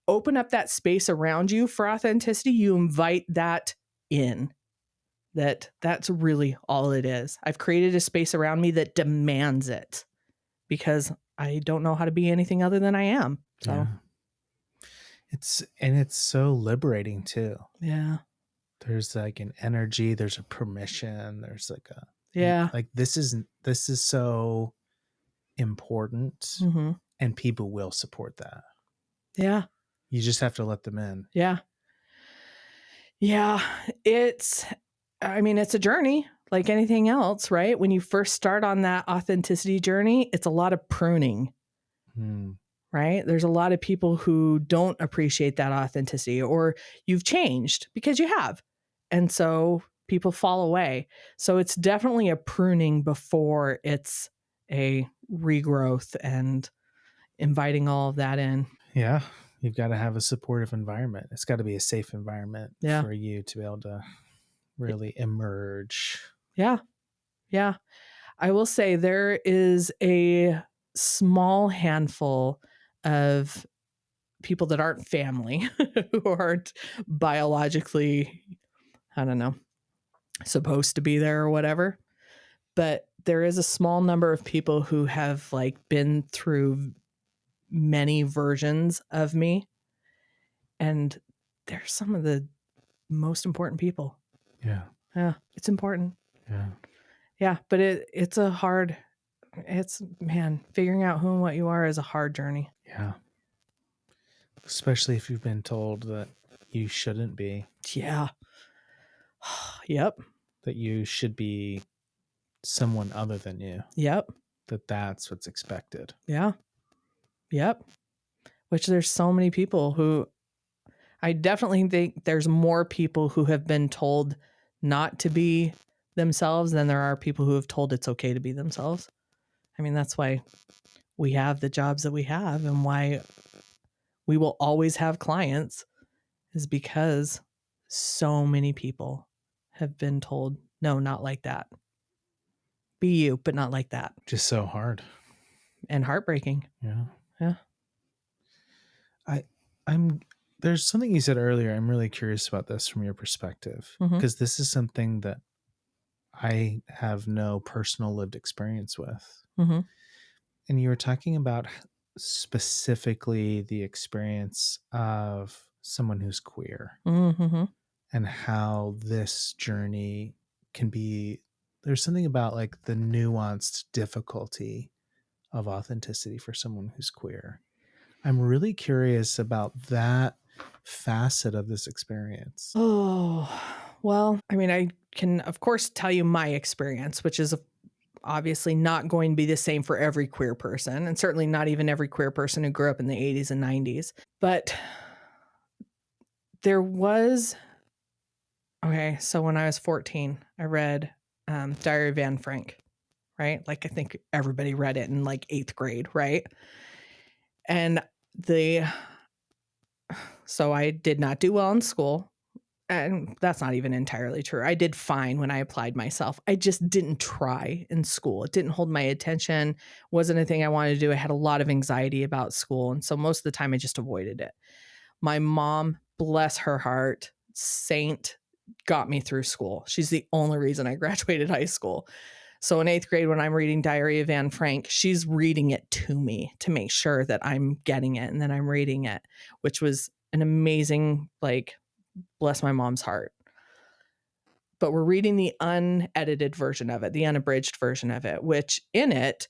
S1: open up that space around you for authenticity, you invite that in. That's really all it is. I've created a space around me that demands it because I don't know how to be anything other than I am. So
S2: it's so liberating too.
S1: Yeah.
S2: There's like an energy, there's a permission, there's like a like this is so important, and people will support that.
S1: Yeah.
S2: You just have to let them in.
S1: Yeah. Yeah. It's a journey like anything else, right? When you first start on that authenticity journey, it's a lot of pruning, right? There's a lot of people who don't appreciate that authenticity, or you've changed because you have. And so people fall away. So it's definitely a pruning before it's a regrowth and inviting all of that in.
S2: Yeah. You've got to have a supportive environment. It's got to be a safe environment for you to be able to really emerge.
S1: Yeah. Yeah. I will say there is a small handful of people that aren't family, who aren't biologically, I don't know, supposed to be there or whatever. But there is a small number of people who have like been through many versions of me. And they're some of the most important people.
S2: Yeah.
S1: Yeah. It's important.
S2: Yeah.
S1: Yeah. But figuring out who and what you are is a hard journey.
S2: Yeah. Especially if you've been told that you shouldn't be.
S1: Yeah. Yep.
S2: That you should be someone other than you.
S1: Yep.
S2: That's what's expected.
S1: Yeah. Yep. Which there's so many people who, I definitely think there's more people who have been told not to be themselves than there are people who have told it's okay to be themselves. I mean, that's why we have the jobs that we have and why we will always have clients, is because so many people have been told, no, not like that. Be you, but not like that.
S2: Just so hard.
S1: And heartbreaking.
S2: Yeah.
S1: Yeah.
S2: There's something you said earlier. I'm really curious about this from your perspective, because this is something that I have no personal lived experience with. And you were talking about specifically the experience of someone who's queer, and how this journey can be, there's something about like the nuanced difficulty of authenticity for someone who's queer. I'm really curious about that facet of this experience.
S1: Oh, well, I mean, I can, of course, tell you my experience, which is obviously not going to be the same for every queer person, and certainly not even every queer person who grew up in the 80s and 90s. But there was, so when I was 14, I read Diary of Anne Frank, right? Like, I think everybody read it in like 8th grade, right? And so I did not do well in school. And that's not even entirely true. I did fine when I applied myself. I just didn't try in school. It didn't hold my attention. Wasn't a thing I wanted to do. I had a lot of anxiety about school. And so most of the time I just avoided it. My mom, bless her heart, saint, got me through school. She's the only reason I graduated high school. So in 8th grade, when I'm reading Diary of Anne Frank, she's reading it to me to make sure that I'm getting it and that I'm reading it, which was an amazing, like, bless my mom's heart. but we're reading the unedited version of it, the unabridged version of it, which in it,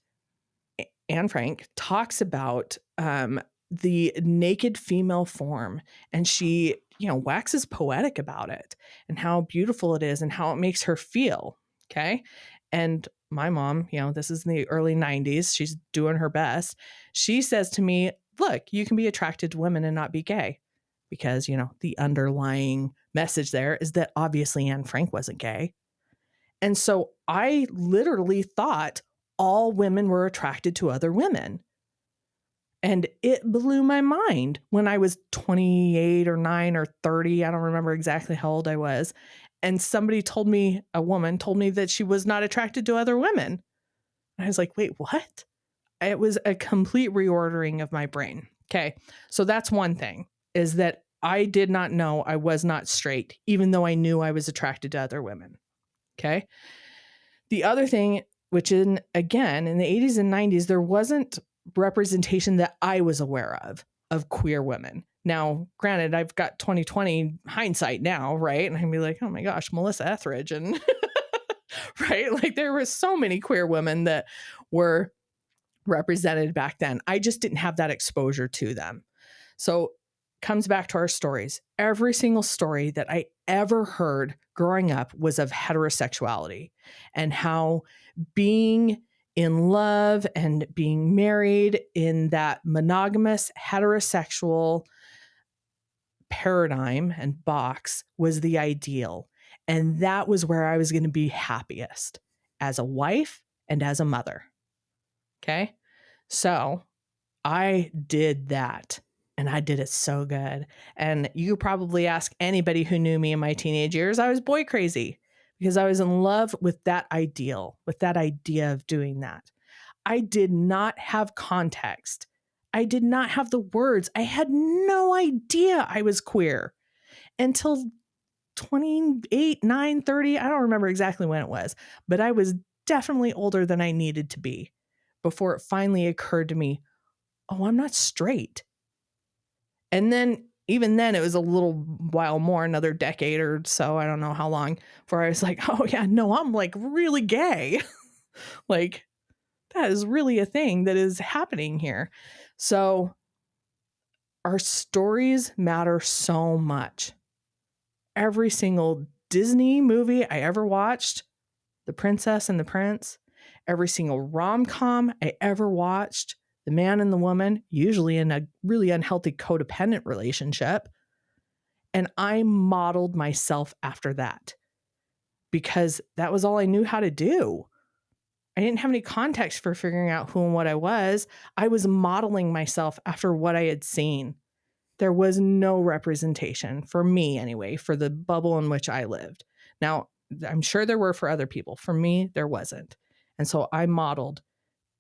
S1: Anne Frank talks about the naked female form, and she, waxes poetic about it and how beautiful it is and how it makes her feel. Okay. And my mom, this is in the early 90s. She's doing her best. She says to me, look, you can be attracted to women and not be gay. Because, the underlying message there is that obviously Anne Frank wasn't gay. And so I literally thought all women were attracted to other women. And it blew my mind when I was 28 or 9 or 30. I don't remember exactly how old I was. And a woman told me that she was not attracted to other women. And I was like, wait, what? It was a complete reordering of my brain. Okay. So that's one thing, is that I did not know I was not straight, even though I knew I was attracted to other women. Okay. The other thing, which again, in the 80s and 90s, there wasn't representation that I was aware of queer women. Now, granted, I've got 2020 hindsight now, right? And I'd be like, oh my gosh, Melissa Etheridge. And right. Like there were so many queer women that were represented back then. I just didn't have that exposure to them. So comes back to our stories. Every single story that I ever heard growing up was of heterosexuality and how being in love and being married in that monogamous heterosexual paradigm and box was the ideal. And that was where I was going to be happiest as a wife and as a mother. Okay. So I did that. And I did it so good. And you probably ask anybody who knew me in my teenage years, I was boy crazy because I was in love with that ideal, with that idea of doing that. I did not have context. I did not have the words. I had no idea I was queer until 28, 9, 30. I don't remember exactly when it was, but I was definitely older than I needed to be before it finally occurred to me, oh, I'm not straight. And then even then it was a little while more, another decade or so, I don't know how long, before I was like, oh yeah, no, I'm like really gay. Like that is really a thing that is happening here. So our stories matter so much. Every single Disney movie I ever watched, The Princess and the Prince, every single rom-com I ever watched, the man and the woman, usually in a really unhealthy codependent relationship. And I modeled myself after that because that was all I knew how to do. I didn't have any context for figuring out who and what I was. I was modeling myself after what I had seen. There was no representation for me anyway, for the bubble in which I lived. Now, I'm sure there were for other people. For me, there wasn't. And so I modeled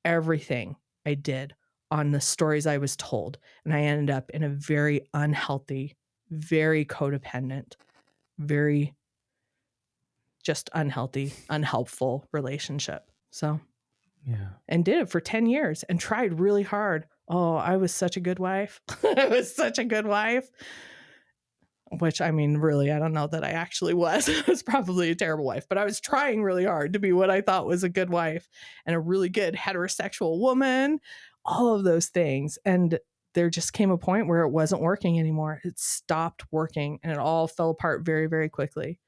S1: everything I did on the stories I was told. And I ended up in a very unhealthy, very codependent, very just unhealthy, unhelpful relationship. So,
S2: Yeah.
S1: and did it for 10 years and tried really hard. Oh, I was such a good wife. I was such a good wife. Which, I mean, really, I don't know that I actually was. I was probably a terrible wife, but I was trying really hard to be what I thought was a good wife and a really good heterosexual woman, all of those things. And there just came a point where it wasn't working anymore. It stopped working and it all fell apart very, very quickly.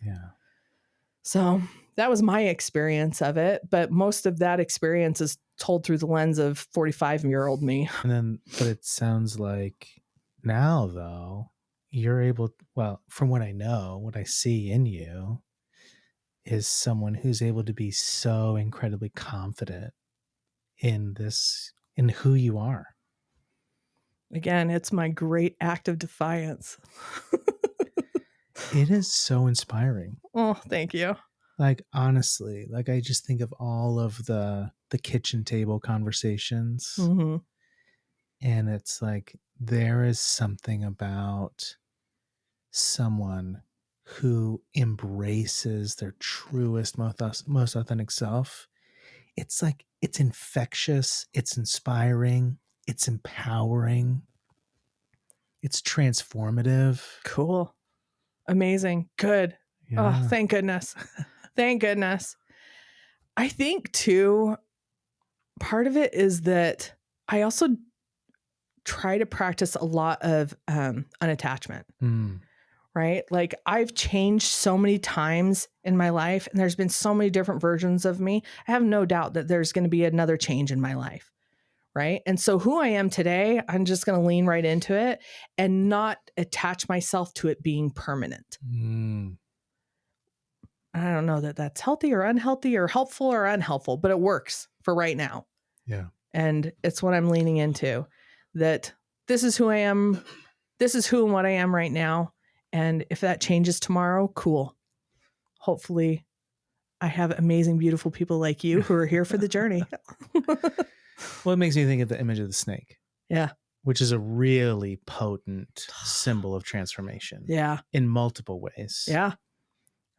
S2: Yeah.
S1: So that was my experience of it. But most of that experience is told through the lens of 45-year-old me.
S2: But it sounds like now, though, you're able, well, from what I know, what I see in you is someone who's able to be so incredibly confident in who you are.
S1: Again, it's my great act of defiance.
S2: It is so inspiring.
S1: Oh, thank you.
S2: Like, honestly, like I just think of all of the kitchen table conversations,
S1: Mm-hmm.
S2: and it's like there is something about someone who embraces their truest, most authentic self. It's like it's infectious, it's inspiring, it's empowering, it's transformative.
S1: Cool. Amazing. Good. Oh,
S2: Yeah.
S1: thank goodness. Thank goodness. I think too, part of it is that I also try to practice a lot of unattachment,
S2: Mm.
S1: right? Like I've changed so many times in my life and there's been so many different versions of me. I have no doubt that there's going to be another change in my life. Right. And so who I am today, I'm just going to lean right into it and not attach myself to it being permanent.
S2: Mm.
S1: I don't know that that's healthy or unhealthy or helpful or unhelpful, but it works for right now.
S2: Yeah.
S1: And it's what I'm leaning into, that this is who I am. This is who and what I am right now. And if that changes tomorrow, cool. Hopefully I have amazing, beautiful people like you who are here for the journey.
S2: Well, it makes me think of the image of the snake.
S1: Yeah.
S2: Which is a really potent symbol of transformation.
S1: Yeah.
S2: In multiple ways.
S1: Yeah.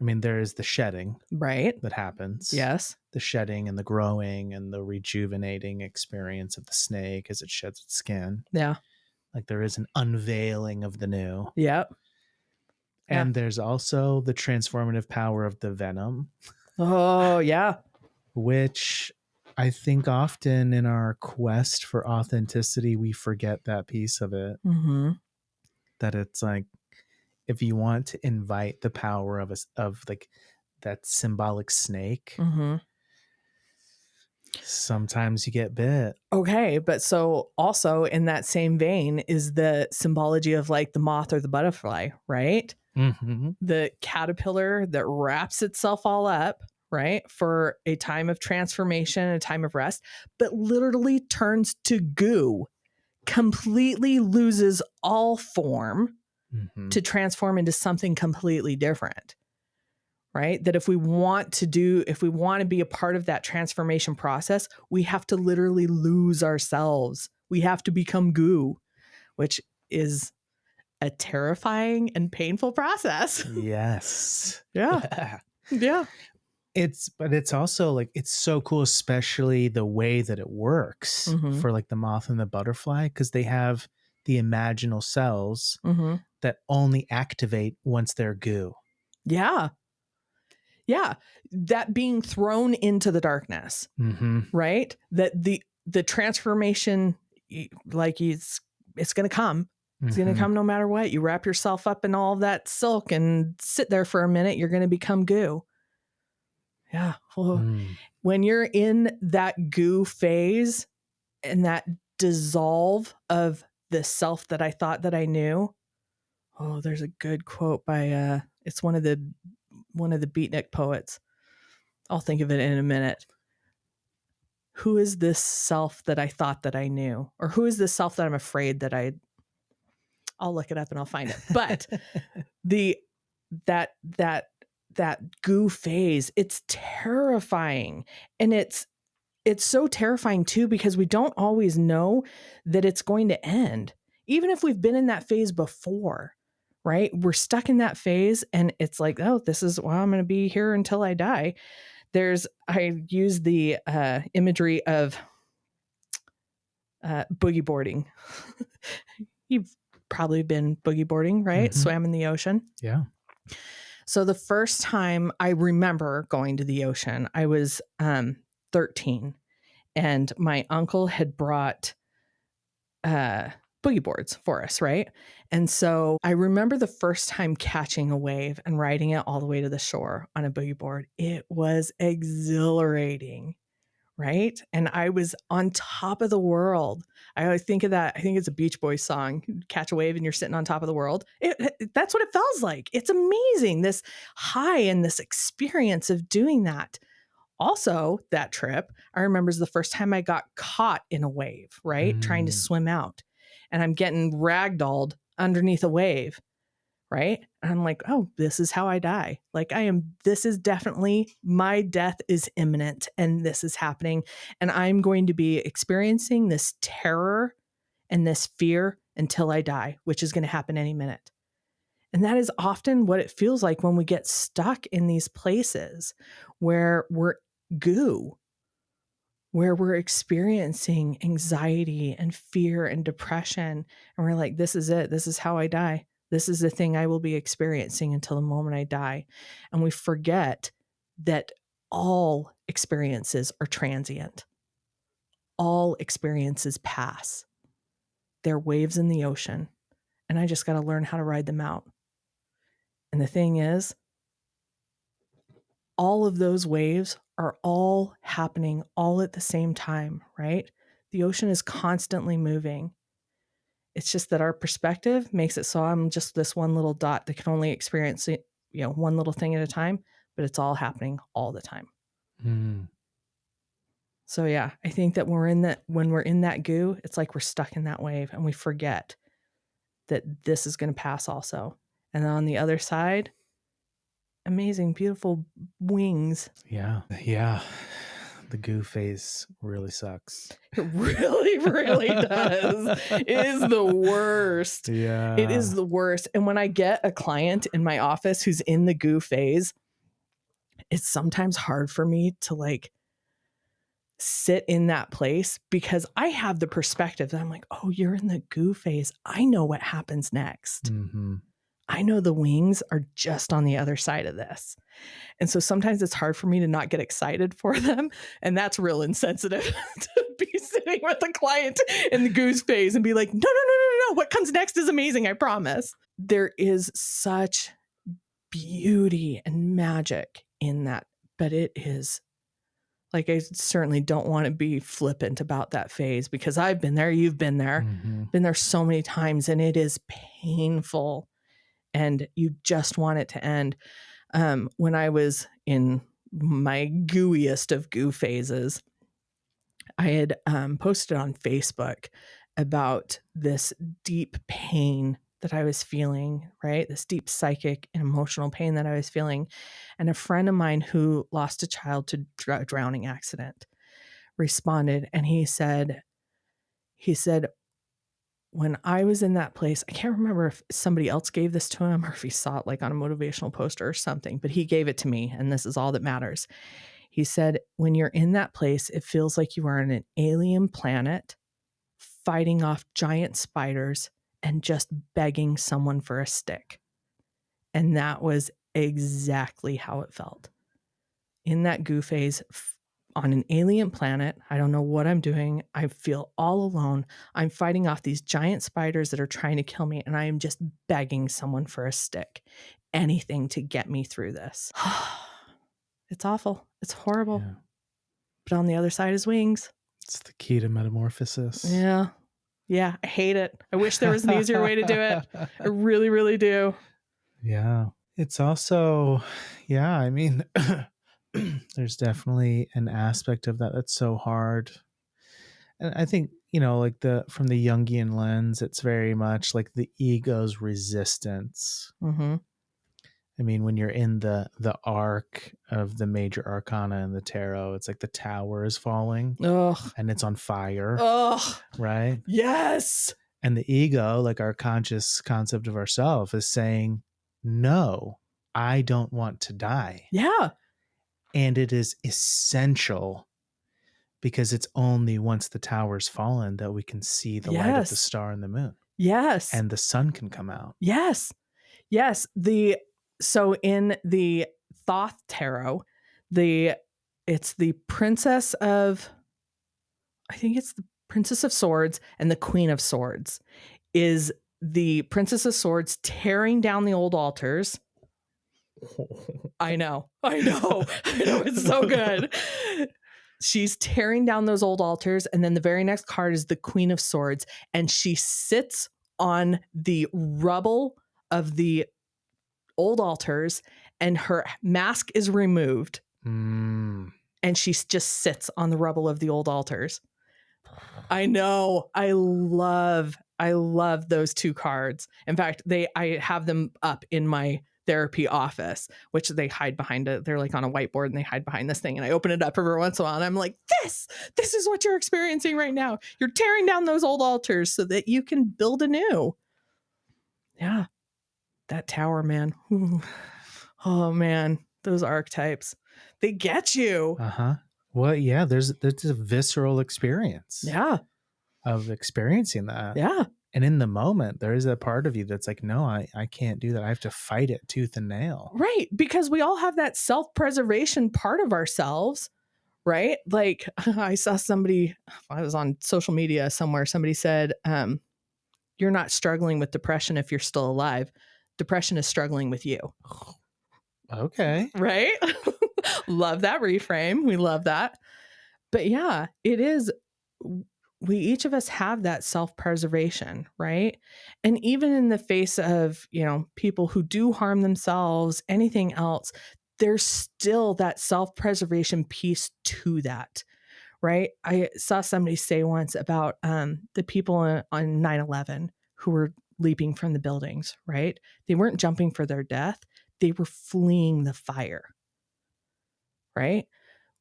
S2: I mean, there is the shedding.
S1: Right.
S2: That happens.
S1: Yes.
S2: The shedding and the growing and the rejuvenating experience of the snake as it sheds its skin.
S1: Yeah.
S2: Like there is an unveiling of the new.
S1: Yep.
S2: And there's also the transformative power of the venom.
S1: Oh, yeah.
S2: Which I think often in our quest for authenticity, we forget that piece of it.
S1: Mm-hmm.
S2: That it's like, if you want to invite the power of like that symbolic snake,
S1: Mm-hmm.
S2: sometimes you get bit.
S1: Okay. But so also in that same vein is the symbology of like the moth or the butterfly, right?
S2: Mm-hmm.
S1: The caterpillar that wraps itself all up, right? For a time of transformation, a time of rest, but literally turns to goo, completely loses all form to transform into something completely different, right? That if we want to be a part of that transformation process, we have to literally lose ourselves. We have to become goo, which is a terrifying and painful process.
S2: Yes.
S1: Yeah. Yeah.
S2: But it's also like, it's so cool, especially the way that it works for like the moth and the butterfly, because they have the imaginal cells that only activate once they're goo.
S1: Yeah. Yeah. That being thrown into the darkness, right? That the transformation, like it's going to come. It's going to come no matter what. You wrap yourself up in all of that silk and sit there for a minute, you're going to become goo. Yeah. Well, when you're in that goo phase and that dissolve of the self that I thought that I knew. Oh, there's a good quote by it's one of the beatnik poets. I'll think of it in a minute. Who is this self that I thought that I knew? Or who is this self that I'm afraid that I'll look it up and I'll find it. But that goo phase, it's terrifying. And it's so terrifying too, because we don't always know that it's going to end. Even if we've been in that phase before, right? We're stuck in that phase and it's like, oh, this is, well, I'm going to be here until I die. I use the imagery of boogie boarding. You've probably been boogie boarding, right? Swam in the ocean.
S2: Yeah.
S1: So the first time I remember going to the ocean, I was 13, and my uncle had brought boogie boards for us, right? And so I remember the first time catching a wave and riding it all the way to the shore on a boogie board. It was exhilarating, right? And I was on top of the world. I always think of that. I think it's a Beach Boys song, Catch a Wave and you're sitting on top of the world. That's what it feels like. It's amazing, this high and this experience of doing that. Also, that trip, I remember, is the first time I got caught in a wave, right? Trying to swim out. And I'm getting ragdolled underneath a wave, right? And I'm like, oh, this is how I die. Like this is definitely, my death is imminent and this is happening. And I'm going to be experiencing this terror and this fear until I die, which is going to happen any minute. And that is often what it feels like when we get stuck in these places where we're goo, where we're experiencing anxiety and fear and depression. And we're like, this is it. This is how I die. This is the thing I will be experiencing until the moment I die. And we forget that all experiences are transient. All experiences pass. They're waves in the ocean. And I just got to learn how to ride them out. And the thing is, all of those waves are all happening all at the same time, right? The ocean is constantly moving. It's just that our perspective makes it so I'm just this one little dot that can only experience it, one little thing at a time, but it's all happening all the time.
S2: Mm.
S1: So yeah, I think that when we're in that goo, it's like we're stuck in that wave and we forget that this is going to pass also. And then on the other side, amazing, beautiful wings.
S2: Yeah. Yeah. The goo phase really sucks.
S1: It really, really does. It is the worst.
S2: Yeah.
S1: It is the worst. And when I get a client in my office who's in the goo phase, it's sometimes hard for me to like sit in that place because I have the perspective that I'm like, oh, you're in the goo phase. I know what happens next.
S2: Mm-hmm.
S1: I know the wings are just on the other side of this. And so sometimes it's hard for me to not get excited for them. And that's real insensitive to be sitting with a client in the goose phase and be like, no. What comes next is amazing. I promise. There is such beauty and magic in that. But it is like, I certainly don't want to be flippant about that phase because I've been there. You've been there, been there so many times, and it is painful. And you just want it to end. When I was in my gooeyest of goo phases, I had posted on Facebook about this deep pain that I was feeling, right? This deep psychic and emotional pain that I was feeling. And a friend of mine who lost a child to a drowning accident responded, and he said, when I was in that place, I can't remember if somebody else gave this to him or if he saw it like on a motivational poster or something, but he gave it to me, and this is all that matters. He said, when you're in that place, it feels like you are on an alien planet fighting off giant spiders and just begging someone for a stick. And that was exactly how it felt. In that goo phase, on an alien planet, I don't know what I'm doing. I feel all alone. I'm fighting off these giant spiders that are trying to kill me, and I am just begging someone for a stick. Anything to get me through this. It's awful. It's horrible.
S2: Yeah.
S1: But on the other side is wings.
S2: It's the key to metamorphosis.
S1: Yeah. Yeah, I hate it. I wish there was an easier way to do it. I really, really do.
S2: Yeah. It's also, yeah, I mean, there's definitely an aspect of that that's so hard. And I think, like from the Jungian lens, it's very much like the ego's resistance.
S1: Mm-hmm.
S2: I mean, when you're in the arc of the major arcana in the tarot, it's like the tower is falling.
S1: Ugh.
S2: And it's on fire.
S1: Ugh.
S2: Right?
S1: Yes.
S2: And the ego, like our conscious concept of ourself, is saying, no, I don't want to die.
S1: Yeah.
S2: And it is essential because it's only once the tower's fallen that we can see the light of the star and the moon.
S1: Yes.
S2: And the sun can come out.
S1: Yes. Yes. So in the Thoth tarot, it's the princess of, I think it's the Princess of Swords and the Queen of Swords. Is the Princess of Swords tearing down the old altars. I know. It's so good. She's tearing down those old altars. And then the very next card is the Queen of Swords. And she sits on the rubble of the old altars and her mask is removed. And she just sits on the rubble of the old altars. I know. I love those two cards. In fact, I have them up in my therapy office, which they hide behind it. They're like on a whiteboard and they hide behind this thing. And I open it up every once in a while and I'm like, this is what you're experiencing right now. You're tearing down those old altars so that you can build anew. Yeah. That tower, man. Ooh. Oh man. Those archetypes, they get you.
S2: Uh-huh. Well, yeah, there's a visceral experience.
S1: Yeah.
S2: Of experiencing that.
S1: Yeah.
S2: And in the moment, there is a part of you that's like, no, I can't do that. I have to fight it tooth and nail.
S1: Right. Because we all have that self-preservation part of ourselves, right? Like I saw somebody, I was on social media somewhere, somebody said, you're not struggling with depression if you're still alive. Depression is struggling with you.
S2: Okay.
S1: Right? Love that reframe. We love that. But yeah, it is. We each of us have that self-preservation, right? And even in the face of, people who do harm themselves, anything else, there's still that self-preservation piece to that, right? I saw somebody say once about the people on 9/11 who were leaping from the buildings, right? They weren't jumping for their death. They were fleeing the fire, right?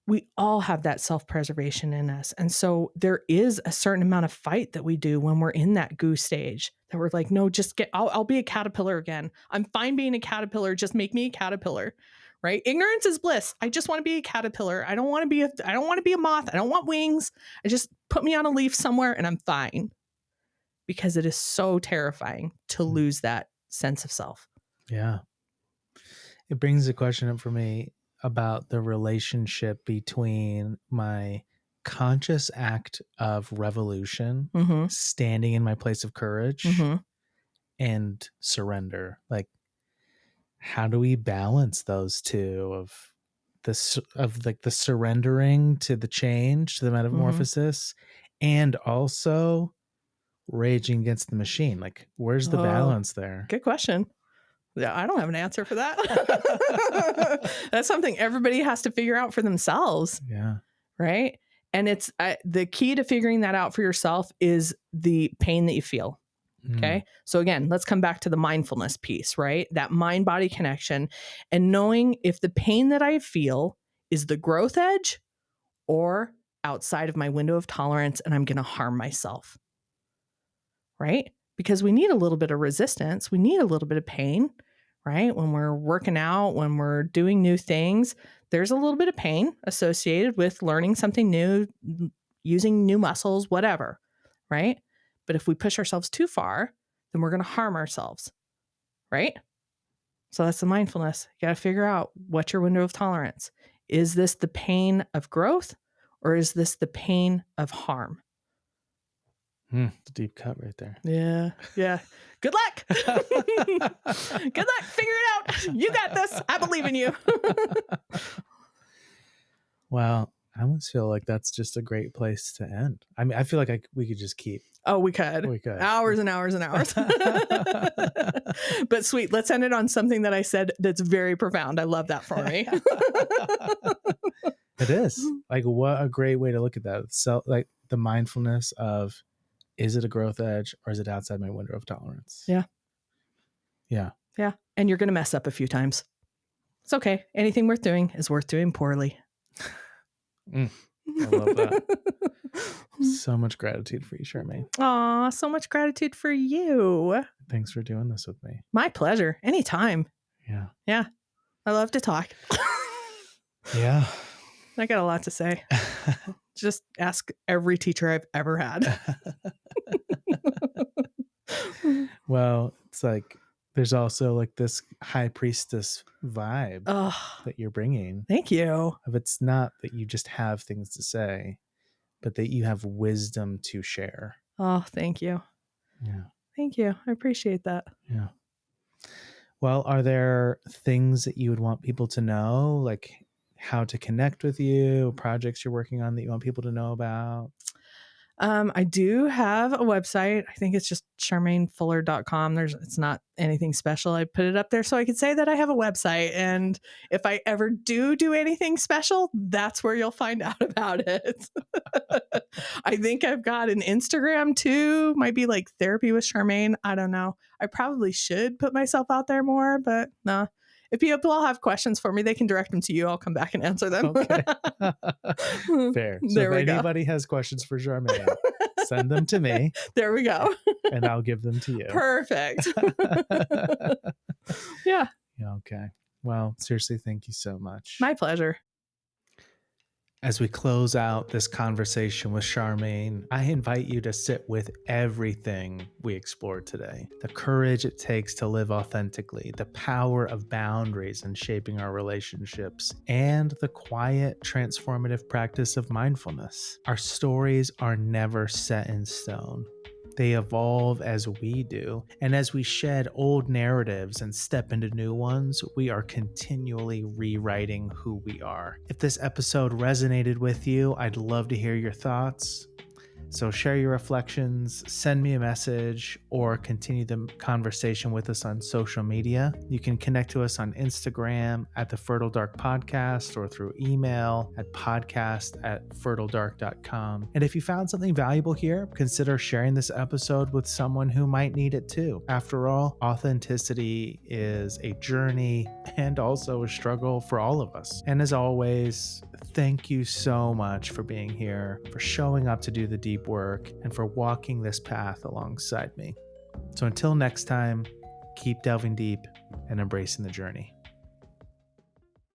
S1: We all have that self-preservation in us. And so there is a certain amount of fight that we do when we're in that goo stage that we're like, no, I'll be a caterpillar again. I'm fine being a caterpillar. Just make me a caterpillar, right? Ignorance is bliss. I just want to be a caterpillar. I don't want to be a moth. I don't want wings. I just put me on a leaf somewhere and I'm fine, because it is so terrifying to lose that sense of self.
S2: Yeah. It brings a question up for me about the relationship between my conscious act of revolution, standing in my place of courage, and surrender. Like, how do we balance those two of the surrendering to the change, to the metamorphosis, and also raging against the machine? Like, where's the balance there?
S1: Good question. Yeah, I don't have an answer for that. That's something everybody has to figure out for themselves.
S2: Yeah.
S1: Right. And it's the key to figuring that out for yourself is the pain that you feel. Okay. So again, let's come back to the mindfulness piece, right? That mind body connection, and knowing if the pain that I feel is the growth edge or outside of my window of tolerance and I'm going to harm myself. Right. Because we need a little bit of resistance. We need a little bit of pain, right? When we're working out, when we're doing new things, there's a little bit of pain associated with learning something new, using new muscles, whatever, right? But if we push ourselves too far, then we're going to harm ourselves, right? So that's the mindfulness. You got to figure out what's your window of tolerance. Is this the pain of growth or is this the pain of harm?
S2: Deep cut right there.
S1: Yeah. Yeah. Good luck. Good luck. Figure it out. You got this. I believe in you.
S2: Well, I almost feel like that's just a great place to end. I mean, I feel like we could just keep.
S1: Oh, we could. Hours and hours and hours. But sweet. Let's end it on something that I said that's very profound. I love that for me.
S2: It is. Like, what a great way to look at that. So, like, the mindfulness of, is it a growth edge or is it outside my window of tolerance?
S1: Yeah.
S2: Yeah.
S1: Yeah. And you're going to mess up a few times. It's okay. Anything worth doing is worth doing poorly.
S2: I love that. So much gratitude for you, Charmaine.
S1: Aw, so much gratitude for you.
S2: Thanks for doing this with me.
S1: My pleasure. Anytime.
S2: Yeah.
S1: Yeah. I love to talk.
S2: Yeah.
S1: I got a lot to say. Just ask every teacher I've ever had.
S2: Well, it's like there's also like this high priestess vibe that you're bringing.
S1: Thank you.
S2: Of it's not that you just have things to say, but that you have wisdom to share.
S1: Oh, thank you.
S2: Yeah.
S1: Thank you. I appreciate that.
S2: Yeah. Well, are there things that you would want people to know, like how to connect with you, projects you're working on that you want people to know about?
S1: I do have a website. I think it's just charmainefuller.com. It's not anything special. I put it up there so I could say that I have a website. And if I ever do anything special, that's where you'll find out about it. I think I've got an Instagram too. Might be like Therapy with Charmaine. I don't know. I probably should put myself out there more, but no. If people all have questions for me, they can direct them to you. I'll come back and answer them.
S2: Okay. Fair. So if anybody has questions for Charmaine, send them to me.
S1: There we go.
S2: And I'll give them to you.
S1: Perfect. Yeah.
S2: Okay. Well, seriously, thank you so much.
S1: My pleasure.
S2: As we close out this conversation with Charmaine, I invite you to sit with everything we explored today. The courage it takes to live authentically, the power of boundaries in shaping our relationships, and the quiet, transformative practice of mindfulness. Our stories are never set in stone. They evolve as we do, and as we shed old narratives and step into new ones, we are continually rewriting who we are. If this episode resonated with you, I'd love to hear your thoughts. So share your reflections, send me a message, or continue the conversation with us on social media. You can connect to us on Instagram at the Fertile Dark Podcast or through email at podcast@fertiledark.com. And if you found something valuable here, consider sharing this episode with someone who might need it too. After all, authenticity is a journey and also a struggle for all of us. And as always, thank you so much for being here, for showing up to do the deep work, and for walking this path alongside me. So until next time, keep delving deep and embracing the journey.